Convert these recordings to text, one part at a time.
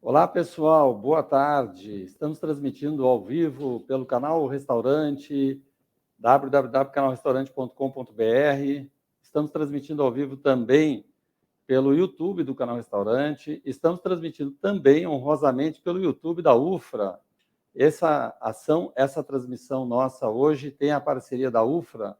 Olá, pessoal, boa tarde. Estamos transmitindo ao vivo pelo canal Restaurante, www.canalrestaurante.com.br. Estamos transmitindo ao vivo também pelo YouTube do canal Restaurante. Estamos transmitindo também, honrosamente, pelo YouTube da UFRA. Essa transmissão nossa hoje tem a parceria da UFRA,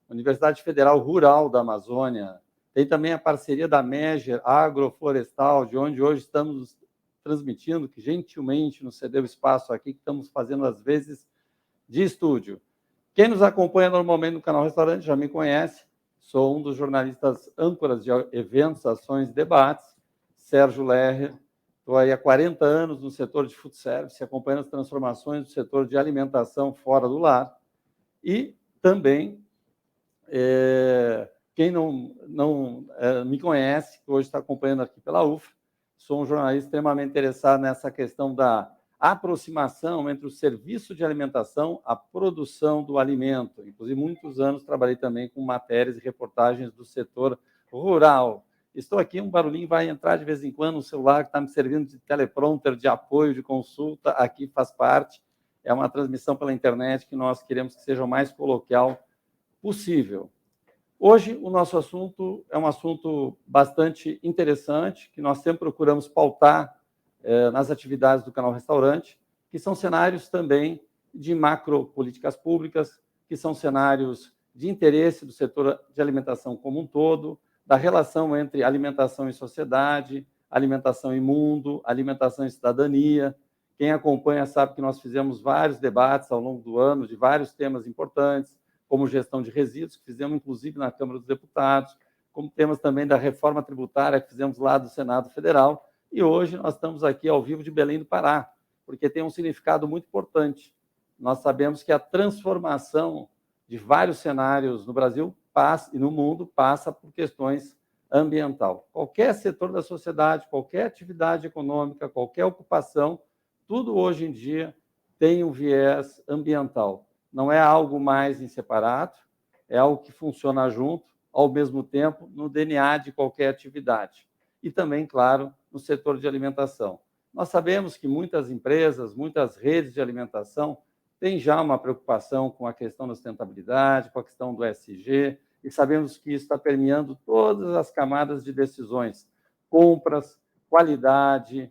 Universidade Federal Rural da Amazônia. Tem também a parceria da Meger Agroflorestal, de onde hoje estamos transmitindo, que gentilmente nos cedeu espaço aqui, que estamos fazendo às vezes de estúdio. Quem nos acompanha normalmente no canal Restaurante já me conhece, sou um dos jornalistas âncoras de eventos, ações e debates, Sérgio Lerrer, estou aí há 40 anos no setor de food service, acompanhando as transformações do setor de alimentação fora do lar, e também, quem não me conhece, que hoje está acompanhando aqui pela UFRA, sou um jornalista extremamente interessado nessa questão da aproximação entre o serviço de alimentação, a produção do alimento. Inclusive, muitos anos trabalhei também com matérias e reportagens do setor rural. Estou aqui, um barulhinho vai entrar de vez em quando, um celular que está me servindo de teleprompter, de apoio, de consulta, aqui faz parte. É uma transmissão pela internet que nós queremos que seja o mais coloquial possível. Hoje, o nosso assunto é um assunto bastante interessante, que nós sempre procuramos pautar nas atividades do canal Restaurante, que são cenários também de macropolíticas públicas, que são cenários de interesse do setor de alimentação como um todo, da relação entre alimentação e sociedade, alimentação e mundo, alimentação e cidadania. Quem acompanha sabe que nós fizemos vários debates ao longo do ano de vários temas importantes, como gestão de resíduos, que fizemos inclusive na Câmara dos Deputados, como temas também da reforma tributária, que fizemos lá do Senado Federal, e hoje nós estamos aqui ao vivo de Belém do Pará, porque tem um significado muito importante. Nós sabemos que a transformação de vários cenários no Brasil e no mundo passa por questões ambiental. Qualquer setor da sociedade, qualquer atividade econômica, qualquer ocupação, tudo hoje em dia tem um viés ambiental. Não é algo mais em separado, é algo que funciona junto, ao mesmo tempo, no DNA de qualquer atividade. E também, claro, no setor de alimentação. Nós sabemos que muitas empresas, muitas redes de alimentação têm já uma preocupação com a questão da sustentabilidade, com a questão do ESG, e sabemos que isso está permeando todas as camadas de decisões, compras, qualidade,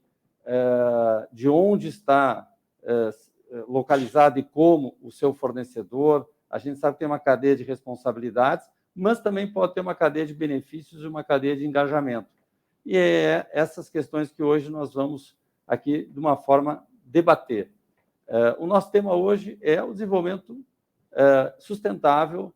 de onde está localizado e como o seu fornecedor. A gente sabe que tem uma cadeia de responsabilidades, mas também pode ter uma cadeia de benefícios e uma cadeia de engajamento. E é essas questões que hoje nós vamos aqui, de uma forma, debater. O nosso tema hoje é o desenvolvimento sustentável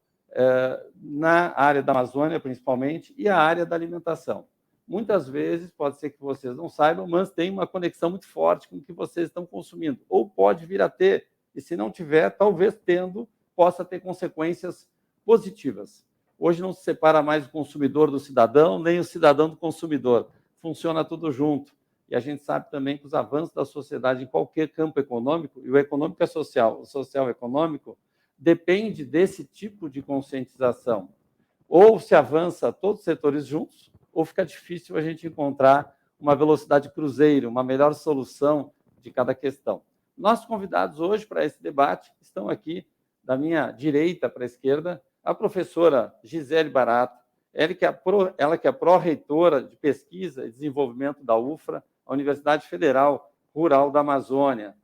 na área da Amazônia, principalmente, e a área da alimentação. Muitas vezes, pode ser que vocês não saibam, mas tem uma conexão muito forte com o que vocês estão consumindo, ou pode vir a ter, e se não tiver, talvez tendo, possa ter consequências positivas. Hoje não se separa mais o consumidor do cidadão, nem o cidadão do consumidor. Funciona tudo junto. E a gente sabe também que os avanços da sociedade em qualquer campo econômico, e o econômico é social, o social é econômico, depende desse tipo de conscientização. Ou se avança todos os setores juntos, ou fica difícil a gente encontrar uma velocidade cruzeiro, uma melhor solução de cada questão. Nossos convidados hoje para esse debate estão aqui, da minha direita para a esquerda, a professora Gisele Barato, ela que é pró-reitora de Pesquisa e Desenvolvimento da UFRA, a Universidade Federal Rural da Amazônia.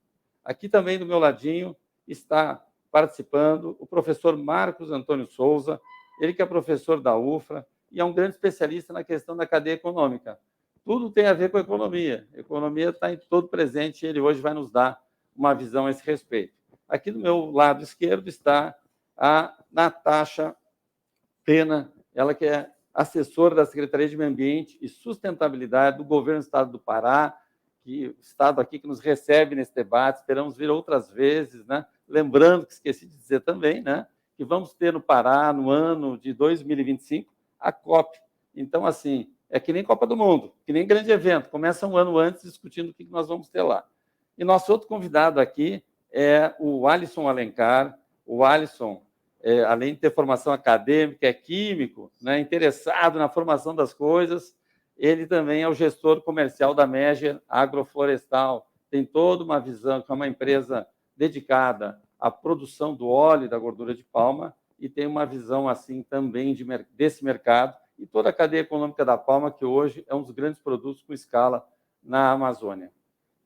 Aqui também, do meu ladinho, está participando o professor Marcos Antônio Souza, ele que é professor da UFRA e é um grande especialista na questão da cadeia econômica. Tudo tem a ver com a economia. A economia está em todo presente e ele hoje vai nos dar uma visão a esse respeito. Aqui do meu lado esquerdo está a Natasha Pena, ela que é assessora da Secretaria de Meio Ambiente e Sustentabilidade do Governo do Estado do Pará, que o Estado aqui que nos recebe nesse debate, esperamos vir outras vezes, né? Lembrando que esqueci de dizer também, né, que vamos ter no Pará, no ano de 2025, a COP. Então, assim, é que nem Copa do Mundo, que nem grande evento, começa um ano antes discutindo o que nós vamos ter lá. E nosso outro convidado aqui é o Alisson Alencar. O Alisson, além de ter formação acadêmica, é químico, né, interessado na formação das coisas, ele também é o gestor comercial da Meger Agroflorestal, tem toda uma visão, que é uma empresa dedicada à produção do óleo e da gordura de palma, e tem uma visão assim também desse mercado, e toda a cadeia econômica da palma, que hoje é um dos grandes produtos com escala na Amazônia.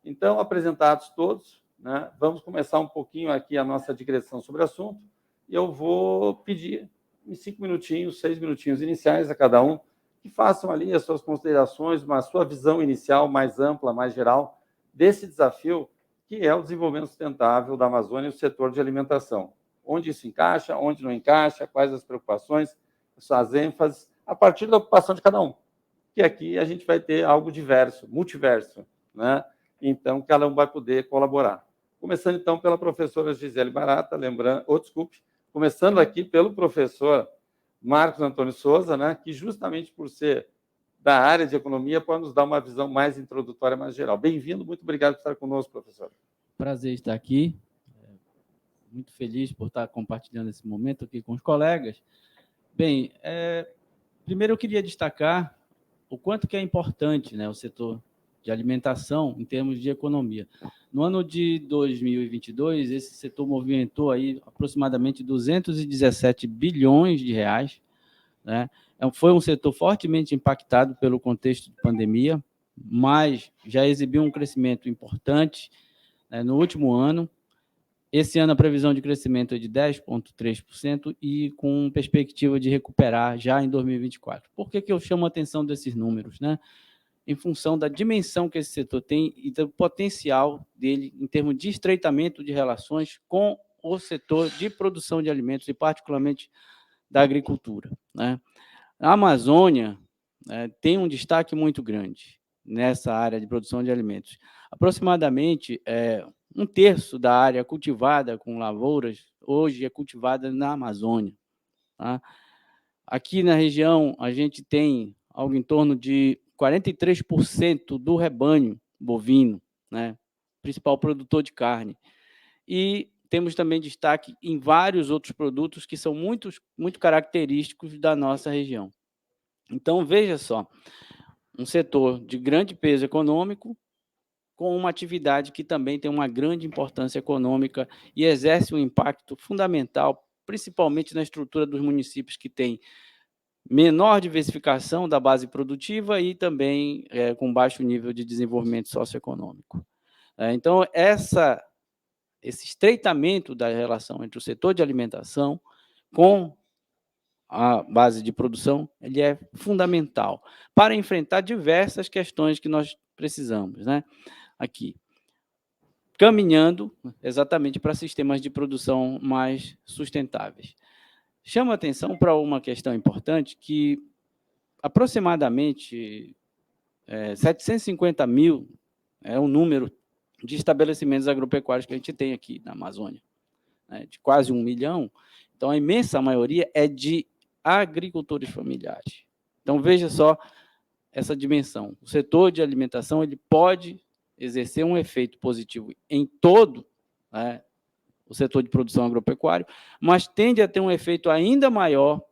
Então, apresentados todos, né, vamos começar um pouquinho aqui a nossa digressão sobre o assunto, e eu vou pedir em 5 minutinhos, 6 minutinhos iniciais a cada um, que façam ali as suas considerações, uma sua visão inicial mais ampla, mais geral, desse desafio que é o desenvolvimento sustentável da Amazônia e o setor de alimentação. Onde isso encaixa, onde não encaixa, quais as preocupações, suas ênfases, a partir da ocupação de cada um. Que aqui a gente vai ter algo diverso, multiverso, né? Então, cada um vai poder colaborar. Começando, então, pela professora Gisele Barata, lembrando, desculpe, começando aqui pelo professor Marcos Antônio Souza, né, que justamente por ser da área de economia pode nos dar uma visão mais introdutória, mais geral. Bem-vindo, muito obrigado por estar conosco, professor. Prazer estar aqui, muito feliz por estar compartilhando esse momento aqui com os colegas. Bem, primeiro eu queria destacar o quanto que é importante, né, o setor de alimentação em termos de economia. No ano de 2022, esse setor movimentou aí aproximadamente 217 bilhões de reais, né? Foi um setor fortemente impactado pelo contexto de pandemia, mas já exibiu um crescimento importante, né, no último ano. Esse ano a previsão de crescimento é de 10,3% e com perspectiva de recuperar já em 2024. Por que eu chamo a atenção desses números, né? Em função da dimensão que esse setor tem e do potencial dele em termos de estreitamento de relações com o setor de produção de alimentos e particularmente da agricultura, né? A Amazônia, tem um destaque muito grande nessa área de produção de alimentos. Aproximadamente 1/3 da área cultivada com lavouras hoje é cultivada na Amazônia, tá? Aqui na região, a gente tem algo em torno de 43% do rebanho bovino, né? Principal produtor de carne. E temos também destaque em vários outros produtos que são muito característicos da nossa região. Então, veja só, um setor de grande peso econômico, com uma atividade que também tem uma grande importância econômica e exerce um impacto fundamental, principalmente na estrutura dos municípios que têm menor diversificação da base produtiva e também com baixo nível de desenvolvimento socioeconômico. Então, esse estreitamento da relação entre o setor de alimentação com a base de produção, ele é fundamental para enfrentar diversas questões que nós precisamos, né? Aqui, caminhando exatamente para sistemas de produção mais sustentáveis. Chama a atenção para uma questão importante que aproximadamente 750 mil é o número de estabelecimentos agropecuários que a gente tem aqui na Amazônia, né, de quase 1 milhão. Então, a imensa maioria é de agricultores familiares. Então, veja só essa dimensão. O setor de alimentação ele pode exercer um efeito positivo em todo, né, o setor de produção agropecuário, mas tende a ter um efeito ainda maior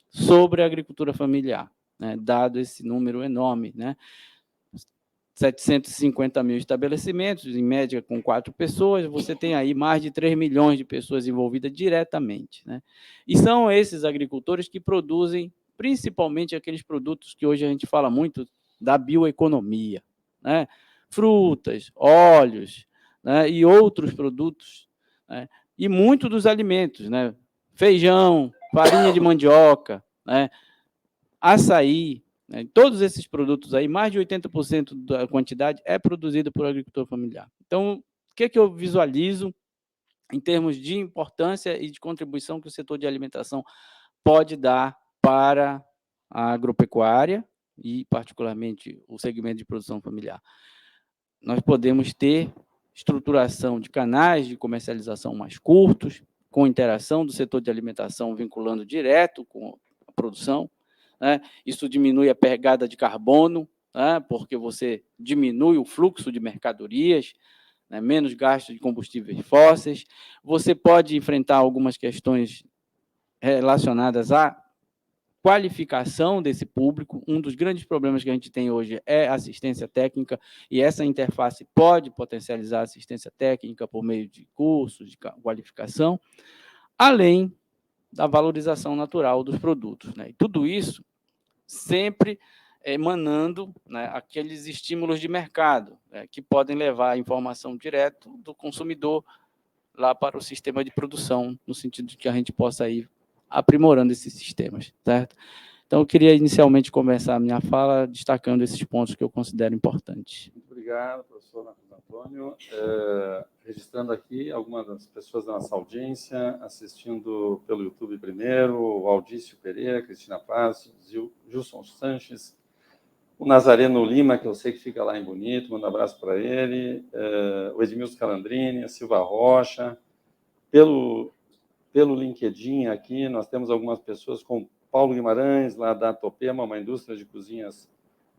sobre a agricultura familiar, né, dado esse número enorme, né? 750 mil estabelecimentos, em média com 4 pessoas, você tem aí mais de 3 milhões de pessoas envolvidas diretamente, né? E são esses agricultores que produzem principalmente aqueles produtos que hoje a gente fala muito da bioeconomia, né? Frutas, óleos, né? E outros produtos, né? E muito dos alimentos, né? Feijão, farinha de mandioca, né? Açaí, né? Todos esses produtos aí, mais de 80% da quantidade é produzida por agricultor familiar. Então, o que eu visualizo em termos de importância e de contribuição que o setor de alimentação pode dar para a agropecuária e, particularmente, o segmento de produção familiar? Nós podemos ter estruturação de canais de comercialização mais curtos, com interação do setor de alimentação vinculando direto com a produção, né? Isso diminui a pegada de carbono, né? Porque você diminui o fluxo de mercadorias, né? Menos gasto de combustíveis fósseis. Você pode enfrentar algumas questões relacionadas à qualificação desse público. Um dos grandes problemas que a gente tem hoje é assistência técnica, e essa interface pode potencializar a assistência técnica por meio de cursos, de qualificação, além da valorização natural dos produtos, né? E tudo isso sempre emanando, né, aqueles estímulos de mercado, né, que podem levar a informação direto do consumidor lá para o sistema de produção, no sentido de que a gente possa ir aprimorando esses sistemas, certo? Então, eu queria inicialmente começar a minha fala destacando esses pontos que eu considero importantes. Muito obrigado, professor Marcos Antônio. Registrando aqui algumas das pessoas da nossa audiência, assistindo pelo YouTube primeiro, o Aldício Pereira, Cristina Paz, Gilson Sanches, o Nazareno Lima, que eu sei que fica lá em Bonito, mando um abraço para ele, o Edmilson Calandrini, a Silva Rocha. Pelo LinkedIn aqui, nós temos algumas pessoas, como Paulo Guimarães, lá da Topema, uma indústria de cozinhas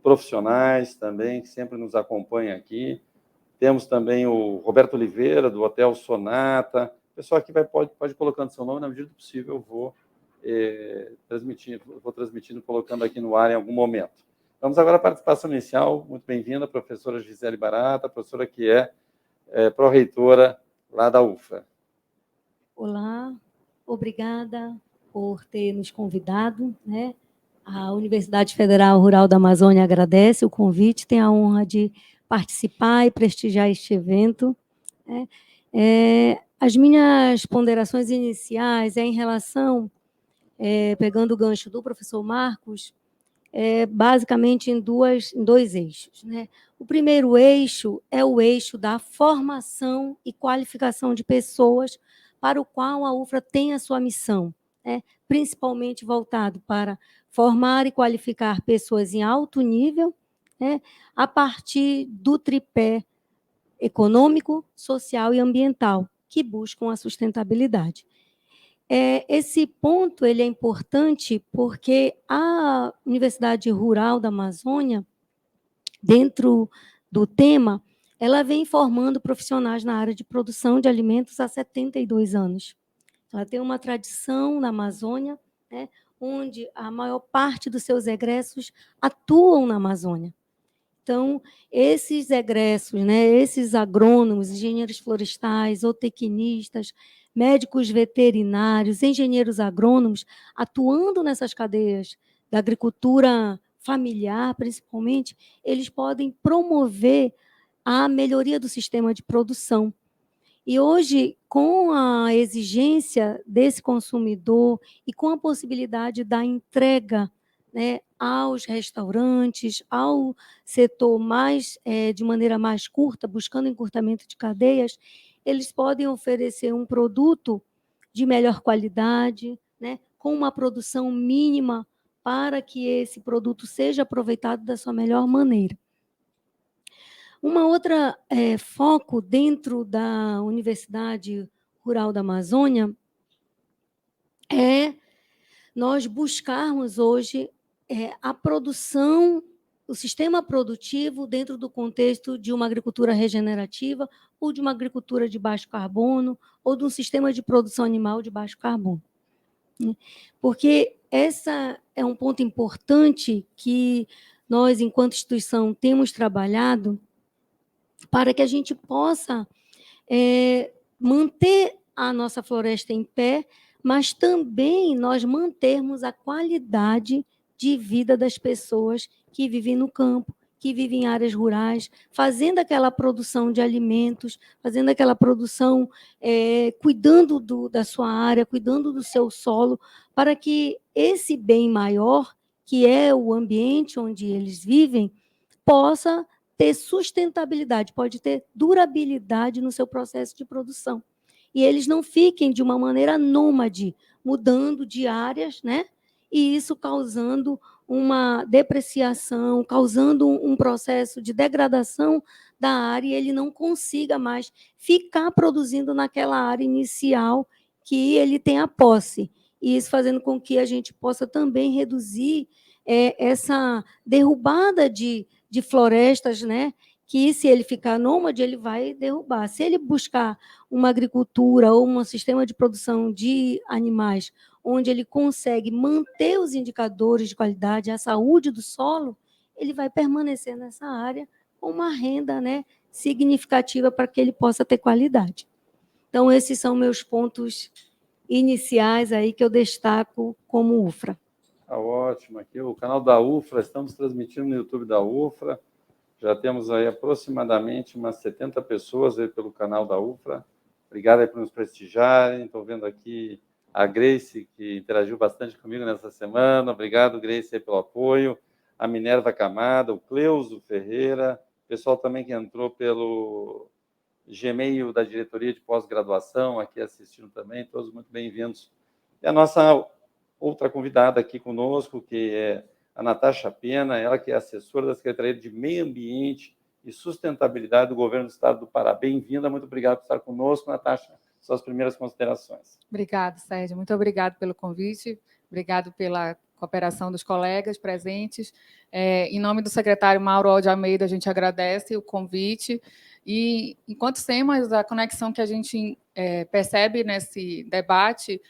profissionais também, que sempre nos acompanha aqui. Temos também o Roberto Oliveira, do Hotel Sonata. O pessoal aqui pode ir colocando seu nome, na medida do possível eu vou transmitindo, colocando aqui no ar em algum momento. Vamos agora à participação inicial. Muito bem-vinda, professora Gisele Barata, professora que é pró-reitora lá da UFA. Olá, obrigada por ter nos convidado, né? A Universidade Federal Rural da Amazônia agradece o convite, tem a honra de participar e prestigiar este evento, né? As minhas ponderações iniciais em relação, pegando o gancho do professor Marcos, basicamente em dois eixos, né? O primeiro eixo é o eixo da formação e qualificação de pessoas, para o qual a UFRA tem a sua missão, né? Principalmente voltado para formar e qualificar pessoas em alto nível, né? A partir do tripé econômico, social e ambiental, que buscam a sustentabilidade. Esse ponto ele é importante porque a Universidade Rural da Amazônia, dentro do tema, ela vem formando profissionais na área de produção de alimentos há 72 anos. Ela tem uma tradição na Amazônia, né, onde a maior parte dos seus egressos atuam na Amazônia. Então, esses egressos, né, esses agrônomos, engenheiros florestais, zootecnistas, médicos veterinários, engenheiros agrônomos, atuando nessas cadeias da agricultura familiar, principalmente, eles podem promover a melhoria do sistema de produção. E hoje, com a exigência desse consumidor e com a possibilidade da entrega, né, aos restaurantes, ao setor de maneira mais curta, buscando encurtamento de cadeias, eles podem oferecer um produto de melhor qualidade, né, com uma produção mínima para que esse produto seja aproveitado da sua melhor maneira. Uma outra foco dentro da Universidade Rural da Amazônia é nós buscarmos hoje a produção, o sistema produtivo dentro do contexto de uma agricultura regenerativa ou de uma agricultura de baixo carbono ou de um sistema de produção animal de baixo carbono. Porque essa é um ponto importante que nós, enquanto instituição, temos trabalhado para que a gente possa manter a nossa floresta em pé, mas também nós mantermos a qualidade de vida das pessoas que vivem no campo, que vivem em áreas rurais, fazendo aquela produção de alimentos, fazendo aquela produção, cuidando da sua área, cuidando do seu solo, para que esse bem maior, que é o ambiente onde eles vivem, possa ter sustentabilidade, pode ter durabilidade no seu processo de produção. E eles não fiquem de uma maneira nômade, mudando de áreas, né? E isso causando uma depreciação, causando um processo de degradação da área, e ele não consiga mais ficar produzindo naquela área inicial que ele tem a posse. E isso fazendo com que a gente possa também reduzir essa derrubada de florestas, né, que, se ele ficar nômade, ele vai derrubar. Se ele buscar uma agricultura ou um sistema de produção de animais onde ele consegue manter os indicadores de qualidade, a saúde do solo, ele vai permanecer nessa área com uma renda, né, significativa para que ele possa ter qualidade. Então, esses são meus pontos iniciais aí que eu destaco como UFRA. Tá ótimo. Aqui o canal da UFRA, estamos transmitindo no YouTube da UFRA. Já temos aí aproximadamente umas 70 pessoas aí pelo canal da UFRA. Obrigado aí por nos prestigiarem. Estou vendo aqui a Grace, que interagiu bastante comigo nessa semana. Obrigado, Grace, aí pelo apoio. A Minerva Camada, o Cleuso Ferreira, o pessoal também que entrou pelo Gmail da diretoria de pós-graduação, aqui assistindo também, todos muito bem-vindos. E a nossa outra convidada aqui conosco, que é a Natasha Pena, ela que é assessora da Secretaria de Meio Ambiente e Sustentabilidade do Governo do Estado do Pará. Bem-vinda, muito obrigado por estar conosco, Natasha. Suas primeiras considerações. Obrigado, Sérgio. Muito obrigado pelo convite, obrigado pela cooperação dos colegas presentes. Em nome do secretário Mauro de Almeida, a gente agradece o convite. E, enquanto SEMAS, a conexão que a gente percebe nesse debate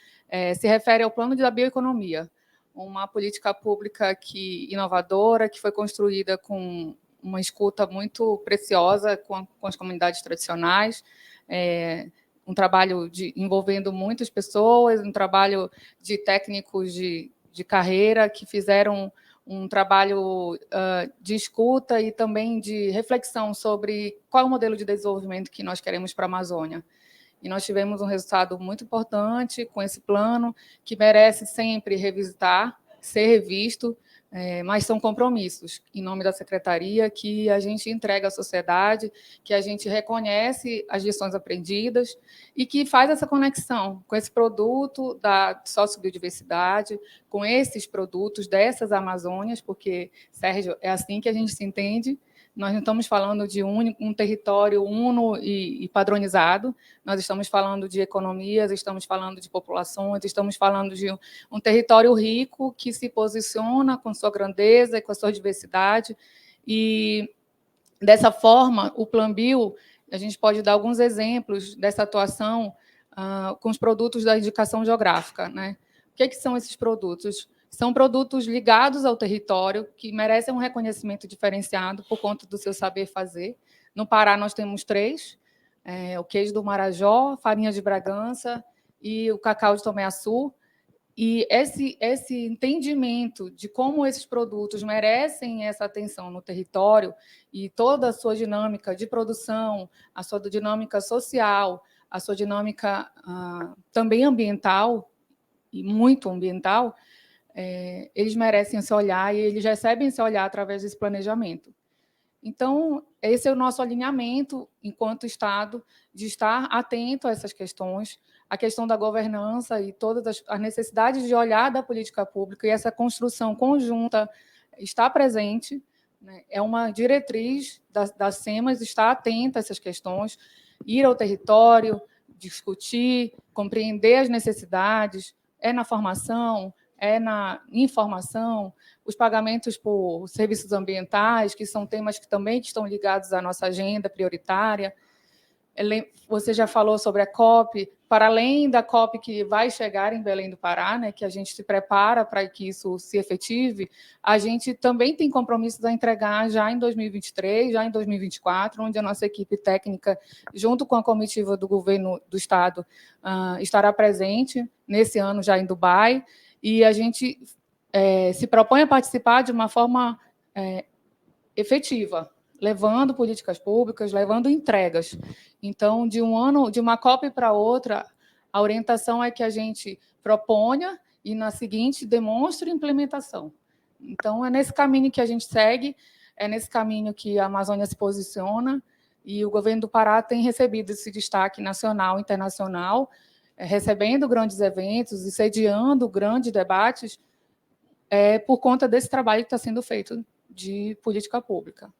se refere ao plano da bioeconomia, uma política pública inovadora, que foi construída com uma escuta muito preciosa com as comunidades tradicionais, um trabalho envolvendo muitas pessoas, um trabalho de técnicos de carreira que fizeram um trabalho de escuta e também de reflexão sobre qual é o modelo de desenvolvimento que nós queremos para a Amazônia. E nós tivemos um resultado muito importante com esse plano, que merece sempre revisitar, ser revisto, mas são compromissos, em nome da Secretaria, que a gente entrega à sociedade, que a gente reconhece as lições aprendidas e que faz essa conexão com esse produto da sociobiodiversidade, com esses produtos dessas Amazônias, porque, Sérgio, é assim que a gente se entende. Nós não estamos falando de um território uno e padronizado, nós estamos falando de economias, estamos falando de populações, estamos falando de um território rico que se posiciona com sua grandeza e com a sua diversidade. E, dessa forma, o Plan Bio, a gente pode dar alguns exemplos dessa atuação com os produtos da indicação geográfica, né? O que são esses produtos? São produtos ligados ao território, que merecem um reconhecimento diferenciado por conta do seu saber fazer. No Pará, nós temos 3, o queijo do Marajó, farinha de Bragança e o cacau de Tomé-Açu. E esse entendimento de como esses produtos merecem essa atenção no território e toda a sua dinâmica de produção, a sua dinâmica social, a sua dinâmica também ambiental, e muito ambiental, eles merecem esse olhar e eles recebem esse olhar através desse planejamento. Então, esse é o nosso alinhamento, enquanto Estado, de estar atento a essas questões, a questão da governança e todas as necessidades de olhar da política pública, e essa construção conjunta está presente, né? É uma diretriz da SEMAS estar atenta a essas questões, ir ao território, discutir, compreender as necessidades, na formação, na informação, os pagamentos por serviços ambientais, que são temas que também estão ligados à nossa agenda prioritária. Você já falou sobre a COP, para além da COP que vai chegar em Belém do Pará, né, que a gente se prepara para que isso se efetive, a gente também tem compromissos a entregar já em 2023, já em 2024, onde a nossa equipe técnica, junto com a comitiva do governo do Estado, estará presente nesse ano já em Dubai, e a gente se propõe a participar de uma forma efetiva, levando políticas públicas, levando entregas. Então, de uma COP para outra, a orientação é que a gente proponha e, na seguinte, demonstre implementação. Então, é nesse caminho que a gente segue, é nesse caminho que a Amazônia se posiciona, e o governo do Pará tem recebido esse destaque nacional e internacional, recebendo grandes eventos e sediando grandes debates, por conta desse trabalho que está sendo feito de política pública.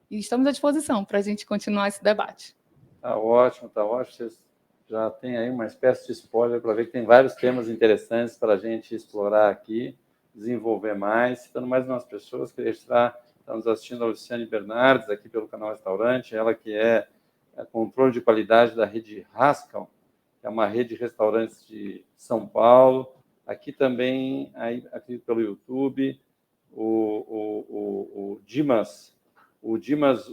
E estamos à disposição para a gente continuar esse debate. Está ótimo, está ótimo. Vocês já tem aí uma espécie de spoiler para ver que tem vários temas interessantes para a gente explorar aqui, desenvolver mais. Citando mais umas pessoas, queria registrar Está nos assistindo a Luciane Bernardes, aqui pelo canal Restaurante, ela que é controle de qualidade da rede Rascal, que é uma rede de restaurantes de São Paulo. Aqui também, aqui pelo YouTube, o Dimas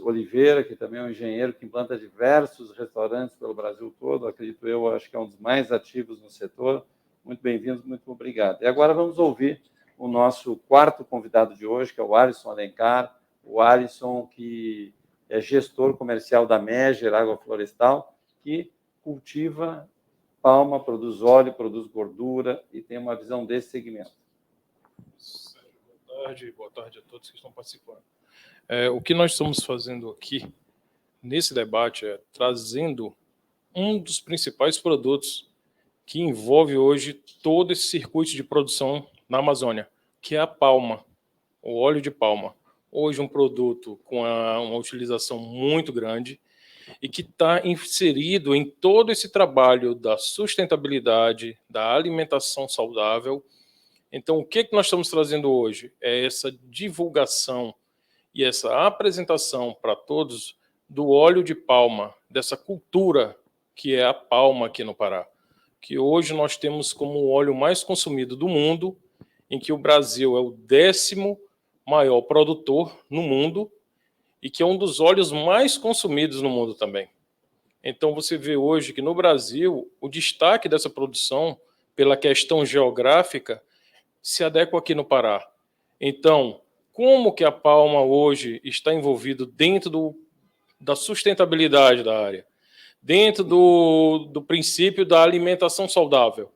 Oliveira, que também é um engenheiro que implanta diversos restaurantes pelo Brasil todo, acredito eu, acho que é um dos mais ativos no setor. Muito bem-vindos, muito obrigado. E agora vamos ouvir o nosso quarto convidado de hoje, que é o Alisson Alencar, o Alisson que é gestor comercial da Meger Agroflorestal, que cultiva palma, produz óleo, produz gordura e tem uma visão desse segmento. Boa tarde a todos que estão participando. O que nós estamos fazendo aqui, nesse debate, é trazendo um dos principais produtos que envolve hoje todo esse circuito de produção na Amazônia, que é a palma, o óleo de palma. Hoje um produto com uma utilização muito grande e que está inserido em todo esse trabalho da sustentabilidade, da alimentação saudável. Então, o que nós estamos trazendo hoje é essa divulgação e essa apresentação para todos do óleo de palma, dessa cultura que é a palma aqui no Pará, que hoje nós temos como o óleo mais consumido do mundo, em que o Brasil é o 10º maior produtor no mundo e que é um dos óleos mais consumidos no mundo também. Então, você vê hoje que no Brasil o destaque dessa produção, pela questão geográfica, se adequa aqui no Pará. Então, como que a palma hoje está envolvido dentro da sustentabilidade da área, dentro do princípio da alimentação saudável?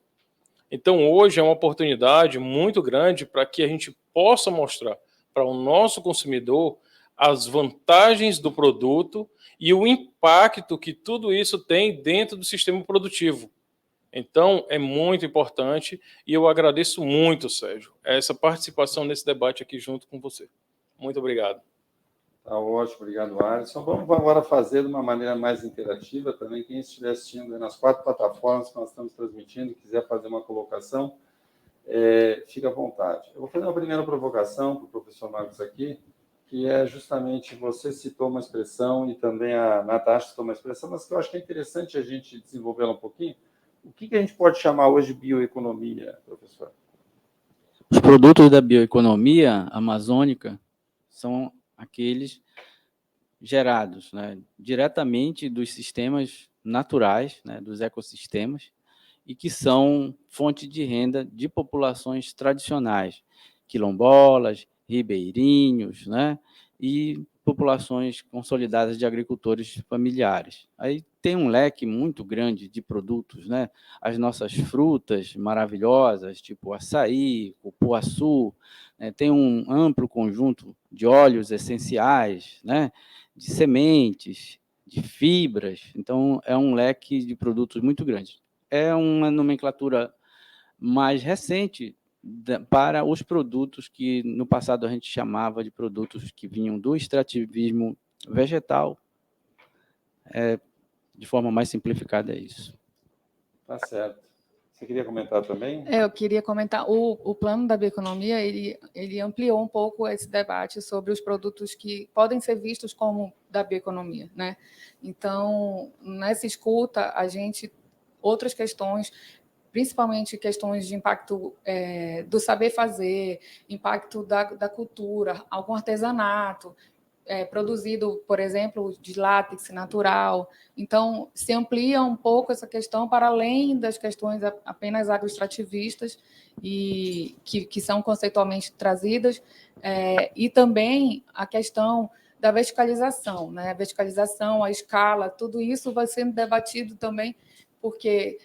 Então, hoje é uma oportunidade muito grande para que a gente possa mostrar para o nosso consumidor as vantagens do produto e o impacto que tudo isso tem dentro do sistema produtivo. Então, é muito importante e eu agradeço muito, Sérgio, essa participação nesse debate aqui junto com você. Muito obrigado. Tá ótimo, obrigado, Alisson. Vamos agora fazer de uma maneira mais interativa também. Quem estiver assistindo nas 4 plataformas que nós estamos transmitindo, quiser fazer uma colocação, fica à vontade. Eu vou fazer uma primeira provocação para o professor Marcos aqui, que é justamente, você citou uma expressão e também a Natasha citou uma expressão, mas que eu acho que é interessante a gente desenvolvê-la um pouquinho. O que a gente pode chamar hoje de bioeconomia, professor? Os produtos da bioeconomia amazônica são aqueles gerados, né, diretamente dos sistemas naturais, né, dos ecossistemas, e que são fonte de renda de populações tradicionais, quilombolas, ribeirinhos, né, e populações consolidadas de agricultores familiares. Aí tem um leque muito grande de produtos, né? As nossas frutas maravilhosas, tipo açaí, cupuaçu, né? Tem um amplo conjunto de óleos essenciais, né? De sementes, de fibras. Então, é um leque de produtos muito grande. É uma nomenclatura mais recente para os produtos que no passado a gente chamava de produtos que vinham do extrativismo vegetal. De forma mais simplificada, é isso. Tá certo. Você queria comentar também? Eu queria comentar, o plano da bioeconomia, ele ampliou um pouco esse debate sobre os produtos que podem ser vistos como da bioeconomia, né? Então, nessa escuta, outras questões, principalmente questões de impacto do saber fazer, impacto da cultura, algum artesanato, produzido, por exemplo, de látex natural. Então, se amplia um pouco essa questão para além das questões apenas agroextrativistas e que são conceitualmente trazidas, e também a questão da verticalização, né? A verticalização, a escala, tudo isso vai sendo debatido também, porque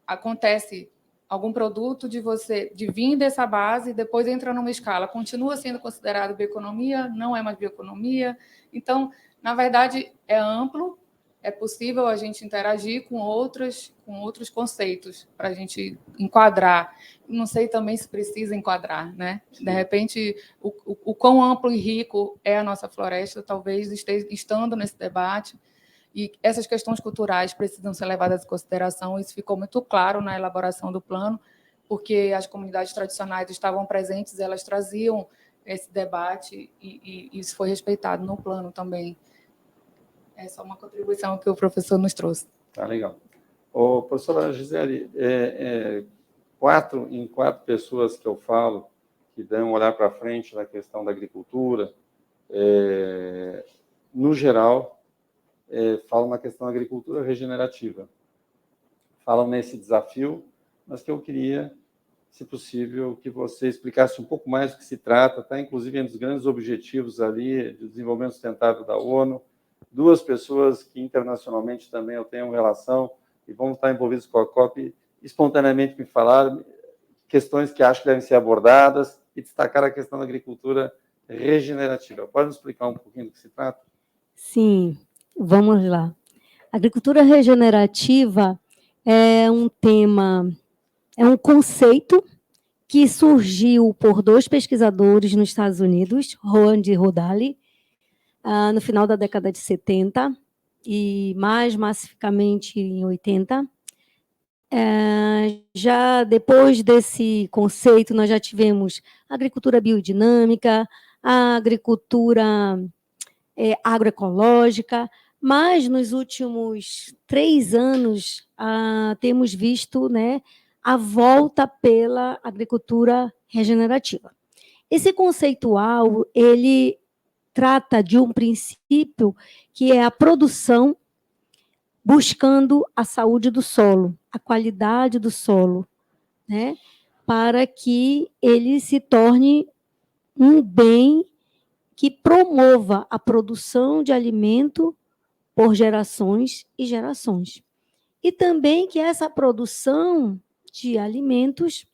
acontece algum produto de vir dessa base, depois entra numa escala, continua sendo considerado bioeconomia, não é mais bioeconomia. Então, na verdade, é amplo, é possível a gente interagir com outros conceitos para a gente enquadrar. Não sei também se precisa enquadrar, né? De repente, o quão amplo e rico é a nossa floresta, talvez estando nesse debate. E essas questões culturais precisam ser levadas em consideração. Isso ficou muito claro na elaboração do plano, porque as comunidades tradicionais estavam presentes, elas traziam esse debate e isso foi respeitado no plano também. Essa é uma contribuição que o professor nos trouxe. Tá legal. Ô, professora Gisele, em quatro pessoas que eu falo, que dão um olhar para frente na questão da agricultura, no geral, falam na questão da agricultura regenerativa. Falam nesse desafio, mas que eu queria, se possível, que você explicasse um pouco mais do que se trata, tá? Inclusive, um dos grandes objetivos ali de desenvolvimento sustentável da ONU, duas pessoas que internacionalmente também eu tenho relação e vão estar envolvidos com a COP, espontaneamente me falaram questões que acho que devem ser abordadas e destacar a questão da agricultura regenerativa. Pode nos explicar um pouquinho do que se trata? Sim, vamos lá. Agricultura regenerativa é um tema, é um conceito que surgiu por dois pesquisadores nos Estados Unidos, Roland e Rodali, no final da década de 70 e mais massificamente em 80. Já depois desse conceito, nós já tivemos agricultura biodinâmica, a agricultura agroecológica, mas nos últimos 3 anos temos visto, né, a volta pela agricultura regenerativa. Esse conceitual, ele trata de um princípio que é a produção buscando a saúde do solo, a qualidade do solo, né, para que ele se torne um bem que promova a produção de alimento por gerações e gerações. E também que essa produção de alimentos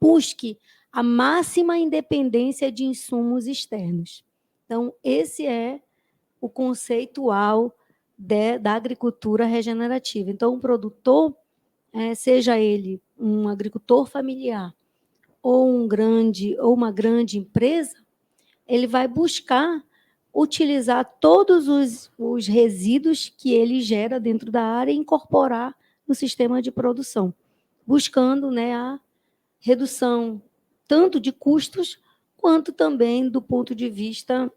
busque a máxima independência de insumos externos. Então, esse é o conceitual da agricultura regenerativa. Então, um produtor, seja ele um agricultor familiar ou uma grande empresa, ele vai buscar utilizar todos os resíduos que ele gera dentro da área e incorporar no sistema de produção, buscando, né, a redução tanto de custos quanto também do ponto de vista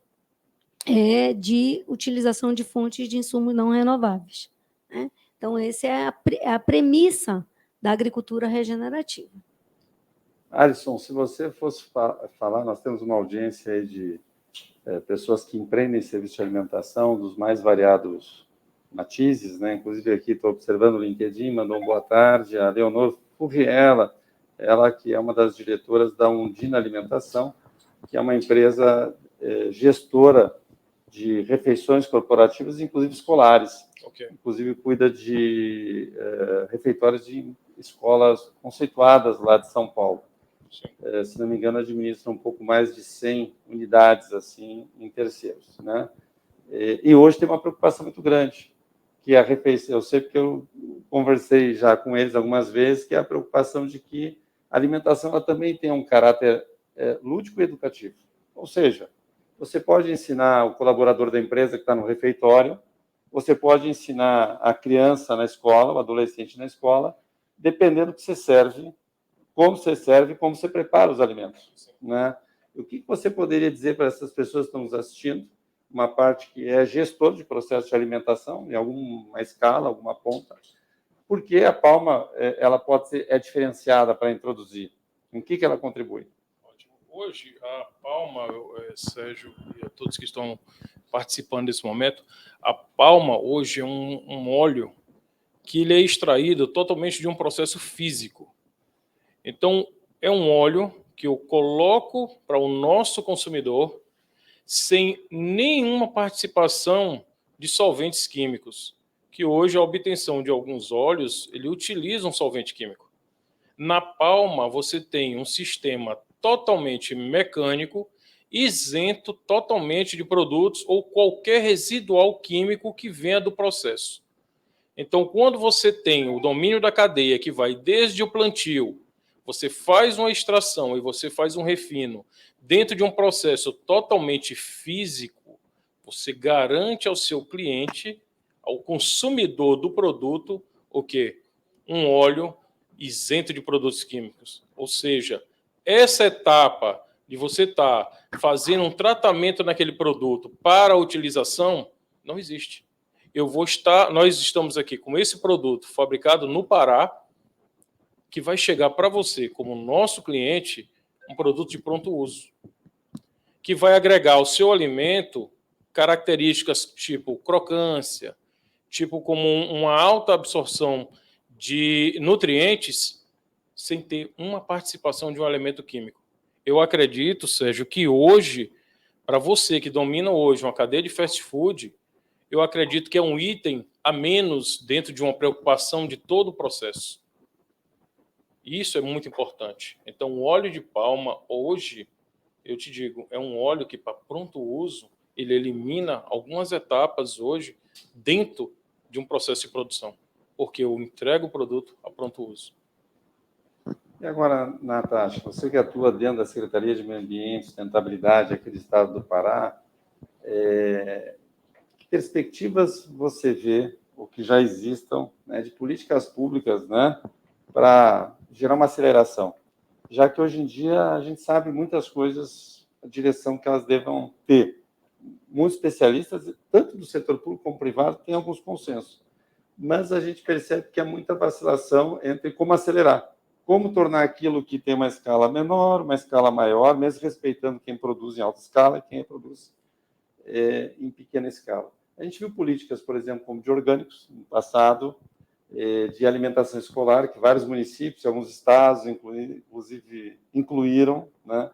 de utilização de fontes de insumos não renováveis, né? Então, essa é a premissa da agricultura regenerativa. Alisson, se você fosse falar, nós temos uma audiência aí de pessoas que empreendem serviço de alimentação dos mais variados matizes, né? Inclusive aqui estou observando o LinkedIn, mandou uma boa tarde, a Leonor Furriela, ela que é uma das diretoras da Undina Alimentação, que é uma empresa gestora de refeições corporativas, inclusive escolares. Okay. Inclusive cuida de refeitórios de escolas conceituadas lá de São Paulo. Se não me engano, administra um pouco mais de 100 unidades assim em terceiros, né? E hoje tem uma preocupação muito grande, que é a refeição. Eu sei porque eu conversei já com eles algumas vezes, que é a preocupação de que a alimentação ela também tem um caráter lúdico e educativo. Ou seja, você pode ensinar o colaborador da empresa que está no refeitório, você pode ensinar a criança na escola, o adolescente na escola, dependendo do que você serve, como você prepara os alimentos, né? O que você poderia dizer para essas pessoas que estão nos assistindo, uma parte que é gestor de processo de alimentação, em alguma escala, alguma ponta, porque a palma ela pode ser diferenciada para introduzir? Em que ela contribui? Hoje, a palma, Sérgio e a todos que estão participando desse momento, a palma hoje é um óleo que ele é extraído totalmente de um processo físico. Então, é um óleo que eu coloco para o nosso consumidor sem nenhuma participação de solventes químicos, que hoje a obtenção de alguns óleos, ele utiliza um solvente químico. Na palma, você tem um sistema totalmente mecânico, isento totalmente de produtos ou qualquer residual químico que venha do processo. Então, quando você tem o domínio da cadeia, que vai desde o plantio, você faz uma extração e você faz um refino dentro de um processo totalmente físico, você garante ao seu cliente, ao consumidor do produto, o quê? Um óleo isento de produtos químicos. Ou seja, essa etapa de você estar fazendo um tratamento naquele produto para a utilização, não existe. Nós estamos aqui com esse produto fabricado no Pará, que vai chegar para você, como nosso cliente, um produto de pronto uso, que vai agregar ao seu alimento características tipo crocância, tipo como uma alta absorção de nutrientes, sem ter uma participação de um elemento químico. Eu acredito, Sérgio, que hoje, para você que domina hoje uma cadeia de fast food, eu acredito que é um item a menos dentro de uma preocupação de todo o processo. Isso é muito importante. Então, o óleo de palma, hoje, eu te digo, é um óleo que, para pronto uso, ele elimina algumas etapas hoje dentro de um processo de produção, porque eu entrego o produto a pronto uso. E agora, Natasha, você que atua dentro da Secretaria de Meio Ambiente e Sustentabilidade aqui do Estado do Pará, que perspectivas você vê, ou que já existam, né, de políticas públicas, né, para gerar uma aceleração? Já que hoje em dia a gente sabe muitas coisas, a direção que elas devam ter. Muitos especialistas, tanto do setor público como privado, têm alguns consensos. Mas a gente percebe que há muita vacilação entre como acelerar, como tornar aquilo que tem uma escala menor, uma escala maior, mesmo respeitando quem produz em alta escala e quem produz em pequena escala. A gente viu políticas, por exemplo, como de orgânicos, no passado, de alimentação escolar, que vários municípios, alguns estados, inclusive, incluíram, né,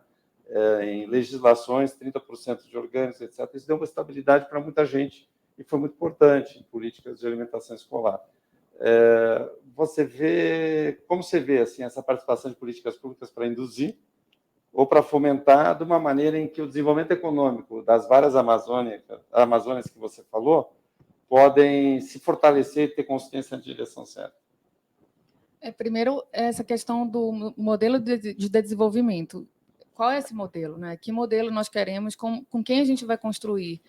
em legislações, 30% de orgânicos, etc. Isso deu uma estabilidade para muita gente e foi muito importante em políticas de alimentação escolar. Como você vê assim, essa participação de políticas públicas para induzir ou para fomentar de uma maneira em que o desenvolvimento econômico das várias Amazônias que você falou podem se fortalecer e ter consciência na direção certa? Primeiro, essa questão do modelo de desenvolvimento. Qual é esse modelo, né? Que modelo nós queremos, com quem a gente vai construir?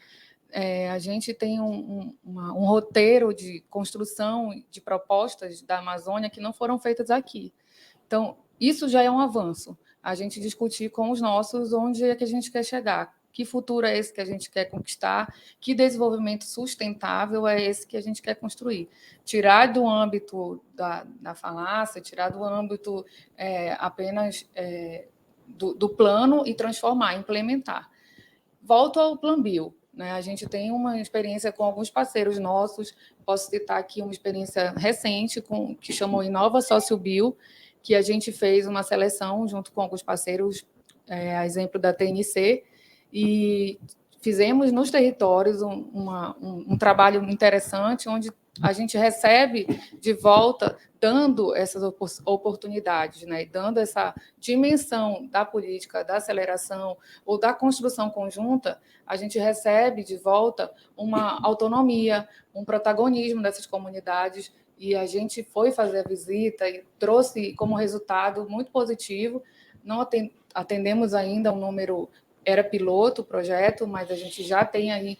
A gente tem um roteiro de construção de propostas da Amazônia que não foram feitas aqui. Então, isso já é um avanço. A gente discutir com os nossos onde é que a gente quer chegar, que futuro é esse que a gente quer conquistar, que desenvolvimento sustentável é esse que a gente quer construir. Tirar do âmbito da falácia, tirar do âmbito apenas do plano e transformar, implementar. Volto ao Plan Bio. Né? A gente tem uma experiência com alguns parceiros nossos, posso citar aqui uma experiência recente que chamou Inova Sócio Bio, que a gente fez uma seleção junto com alguns parceiros, a exemplo da TNC, e fizemos nos territórios um trabalho interessante, onde a gente recebe de volta, dando essas oportunidades, né? Dando essa dimensão da política, da aceleração ou da construção conjunta, a gente recebe de volta uma autonomia, um protagonismo dessas comunidades, e a gente foi fazer a visita e trouxe como resultado muito positivo. Não atendemos ainda um número, era piloto o projeto, mas a gente já tem aí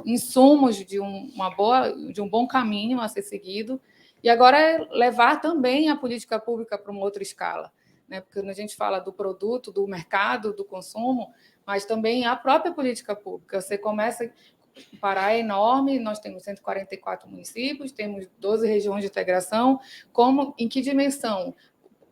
insumos de um bom caminho a ser seguido. E agora é levar também a política pública para uma outra escala, né? Porque a gente fala do produto, do mercado, do consumo, mas também a própria política pública. Você começa... O Pará é enorme, nós temos 144 municípios, temos 12 regiões de integração. Em que dimensão?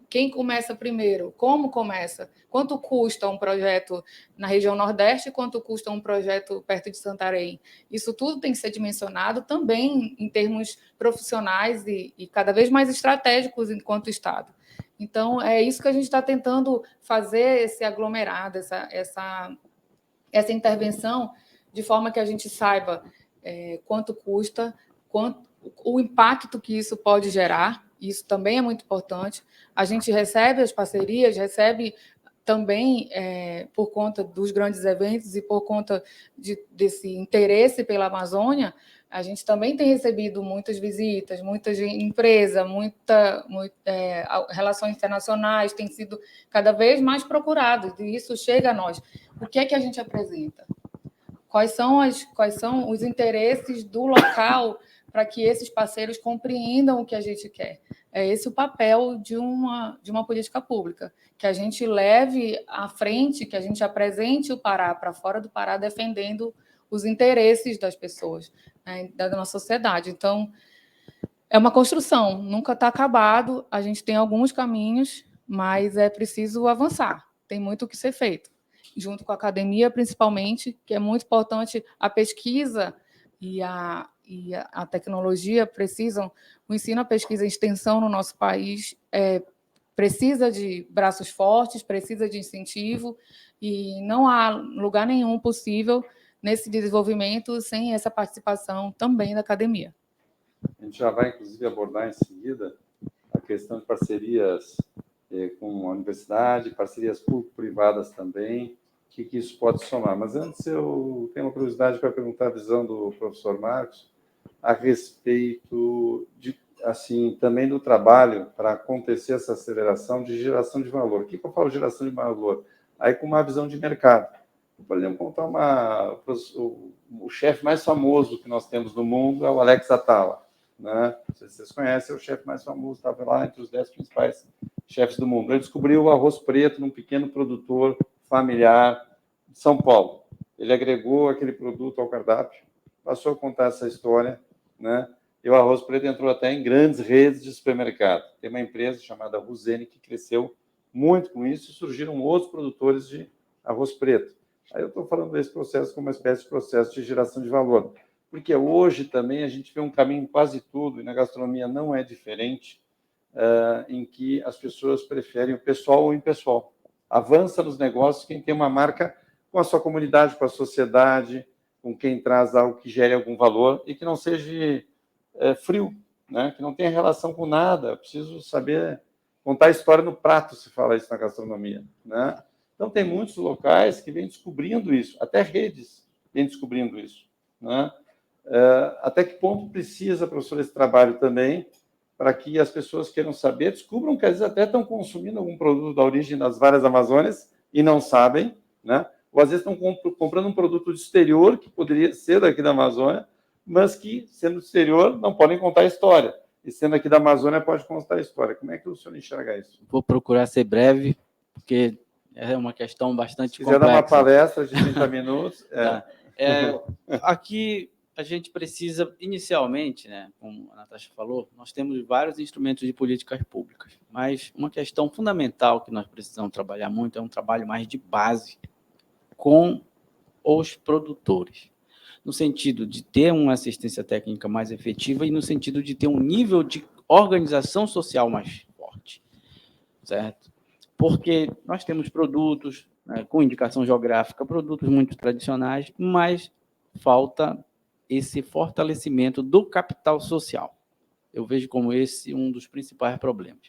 Quem começa primeiro? Como começa? Quanto custa um projeto na região Nordeste? Quanto custa um projeto perto de Santarém? Isso tudo tem que ser dimensionado também em termos profissionais e cada vez mais estratégicos enquanto Estado. Então, é isso que a gente está tentando fazer, esse aglomerado, essa intervenção, de forma que a gente saiba quanto custa, o impacto que isso pode gerar. Isso também é muito importante. A gente recebe as parcerias, recebe também, por conta dos grandes eventos e por conta desse interesse pela Amazônia, a gente também tem recebido muitas visitas, muitas empresas, relações internacionais, tem sido cada vez mais procurado, e isso chega a nós. O que é que a gente apresenta? Quais são os interesses do local para que esses parceiros compreendam o que a gente quer? É esse o papel de uma política pública, que a gente leve à frente, que a gente apresente o Pará para fora do Pará, defendendo os interesses das pessoas, né, da nossa sociedade. Então, é uma construção, nunca está acabado, a gente tem alguns caminhos, mas é preciso avançar, tem muito o que ser feito, junto com a academia, principalmente, que é muito importante. A pesquisa e a tecnologia precisam, o ensino, a pesquisa e a extensão no nosso país precisa de braços fortes, precisa de incentivo, e não há lugar nenhum possível nesse desenvolvimento sem essa participação também da academia. A gente já vai, inclusive, abordar em seguida a questão de parcerias com a universidade, parcerias público-privadas também, o que isso pode somar. Mas antes eu tenho uma curiosidade para perguntar a visão do professor Marcos a respeito de, assim, também do trabalho para acontecer essa aceleração de geração de valor. O que eu falo de geração de valor? Aí com uma visão de mercado. Por exemplo, contar o chefe mais famoso que nós temos no mundo é o Alex Atala, né? Não sei se vocês conhecem, é o chefe mais famoso, estava lá entre os 10 principais chefes do mundo. Ele descobriu o arroz preto num pequeno produtor familiar de São Paulo. Ele agregou aquele produto ao cardápio, passou a contar essa história, né? E o arroz preto entrou até em grandes redes de supermercado. Tem uma empresa chamada Ruzene que cresceu muito com isso e surgiram outros produtores de arroz preto. Aí eu estou falando desse processo como uma espécie de processo de geração de valor, porque hoje também a gente vê um caminho em quase tudo, e na gastronomia não é diferente, em que as pessoas preferem o pessoal ou o impessoal. Avança nos negócios quem tem uma marca com a sua comunidade, com a sociedade, com quem traz algo que gere algum valor e que não seja frio, né? Que não tenha relação com nada. Eu preciso saber contar a história no prato, se fala isso na gastronomia, né? Então, tem muitos locais que vêm descobrindo isso, até redes vêm descobrindo isso, né? Até que ponto precisa, professor, esse trabalho também, para que as pessoas queiram saber, descubram que às vezes até estão consumindo algum produto da origem das várias Amazônias e não sabem, né? Ou às vezes estão comprando um produto do exterior, que poderia ser daqui da Amazônia, mas que, sendo do exterior, não podem contar a história. E sendo aqui da Amazônia, pode contar a história. Como é que o senhor enxerga isso? Vou procurar ser breve, porque é uma questão bastante complexa. Se quiser dar uma palestra de 30 minutos... Aqui a gente precisa, inicialmente, né, como a Natasha falou, nós temos vários instrumentos de políticas públicas, mas uma questão fundamental que nós precisamos trabalhar muito é um trabalho mais de base com os produtores, no sentido de ter uma assistência técnica mais efetiva e no sentido de ter um nível de organização social mais forte, certo? Porque nós temos produtos, né, com indicação geográfica, produtos muito tradicionais, mas falta esse fortalecimento do capital social. Eu vejo como esse um dos principais problemas.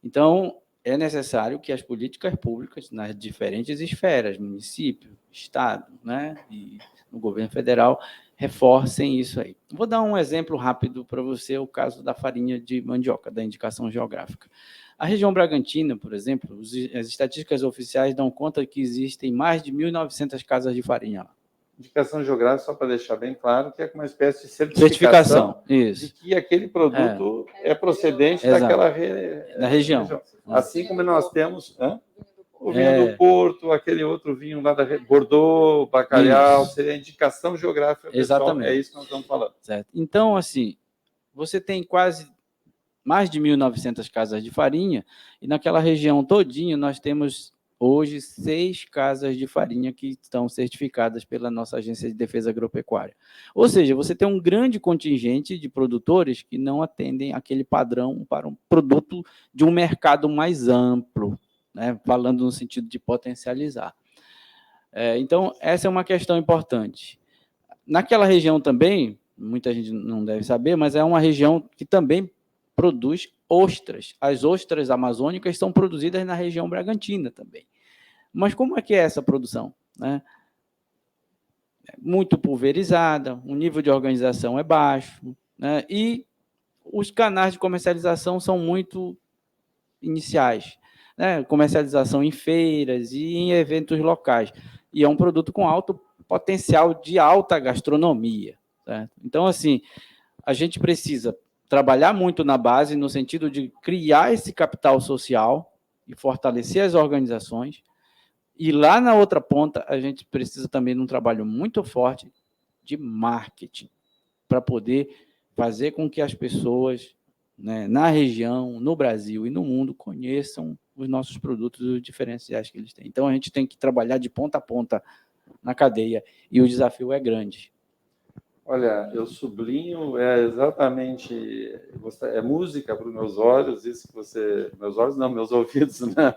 Então, é necessário que as políticas públicas, nas diferentes esferas, município, estado, né, e no governo federal, reforcem isso aí. Vou dar um exemplo rápido para você, o caso da farinha de mandioca, da indicação geográfica. A região Bragantina, por exemplo, as estatísticas oficiais dão conta que existem mais de 1.900 casas de farinha lá. Indicação geográfica, só para deixar bem claro, que é uma espécie de certificação isso, de que aquele produto é procedente daquela da região. Assim como nós temos o vinho do Porto, aquele outro vinho lá da Bordeaux, bacalhau, seria a indicação geográfica. Exatamente. É isso que nós estamos falando. Certo. Então, assim, você tem quase mais de 1.900 casas de farinha, e naquela região todinha nós temos hoje 6 casas de farinha que estão certificadas pela nossa Agência de Defesa Agropecuária. Ou seja, você tem um grande contingente de produtores que não atendem aquele padrão para um produto de um mercado mais amplo, né? Falando no sentido de potencializar. Então, essa é uma questão importante. Naquela região também, muita gente não deve saber, mas é uma região que também produz ostras. As ostras amazônicas são produzidas na região Bragantina também. Mas como é que é essa produção, né? Muito pulverizada, o nível de organização é baixo, né? E os canais de comercialização são muito iniciais, né? Comercialização em feiras e em eventos locais. E é um produto com alto potencial de alta gastronomia, certo? Então, assim, a gente precisa trabalhar muito na base, no sentido de criar esse capital social e fortalecer as organizações. E lá na outra ponta, a gente precisa também de um trabalho muito forte de marketing, para poder fazer com que as pessoas, né, na região, no Brasil e no mundo, conheçam os nossos produtos e os diferenciais que eles têm. Então, a gente tem que trabalhar de ponta a ponta na cadeia, e o desafio é grande. Olha, eu sublinho, exatamente, é música para os meus olhos, isso que você... Meus olhos não, meus ouvidos, né?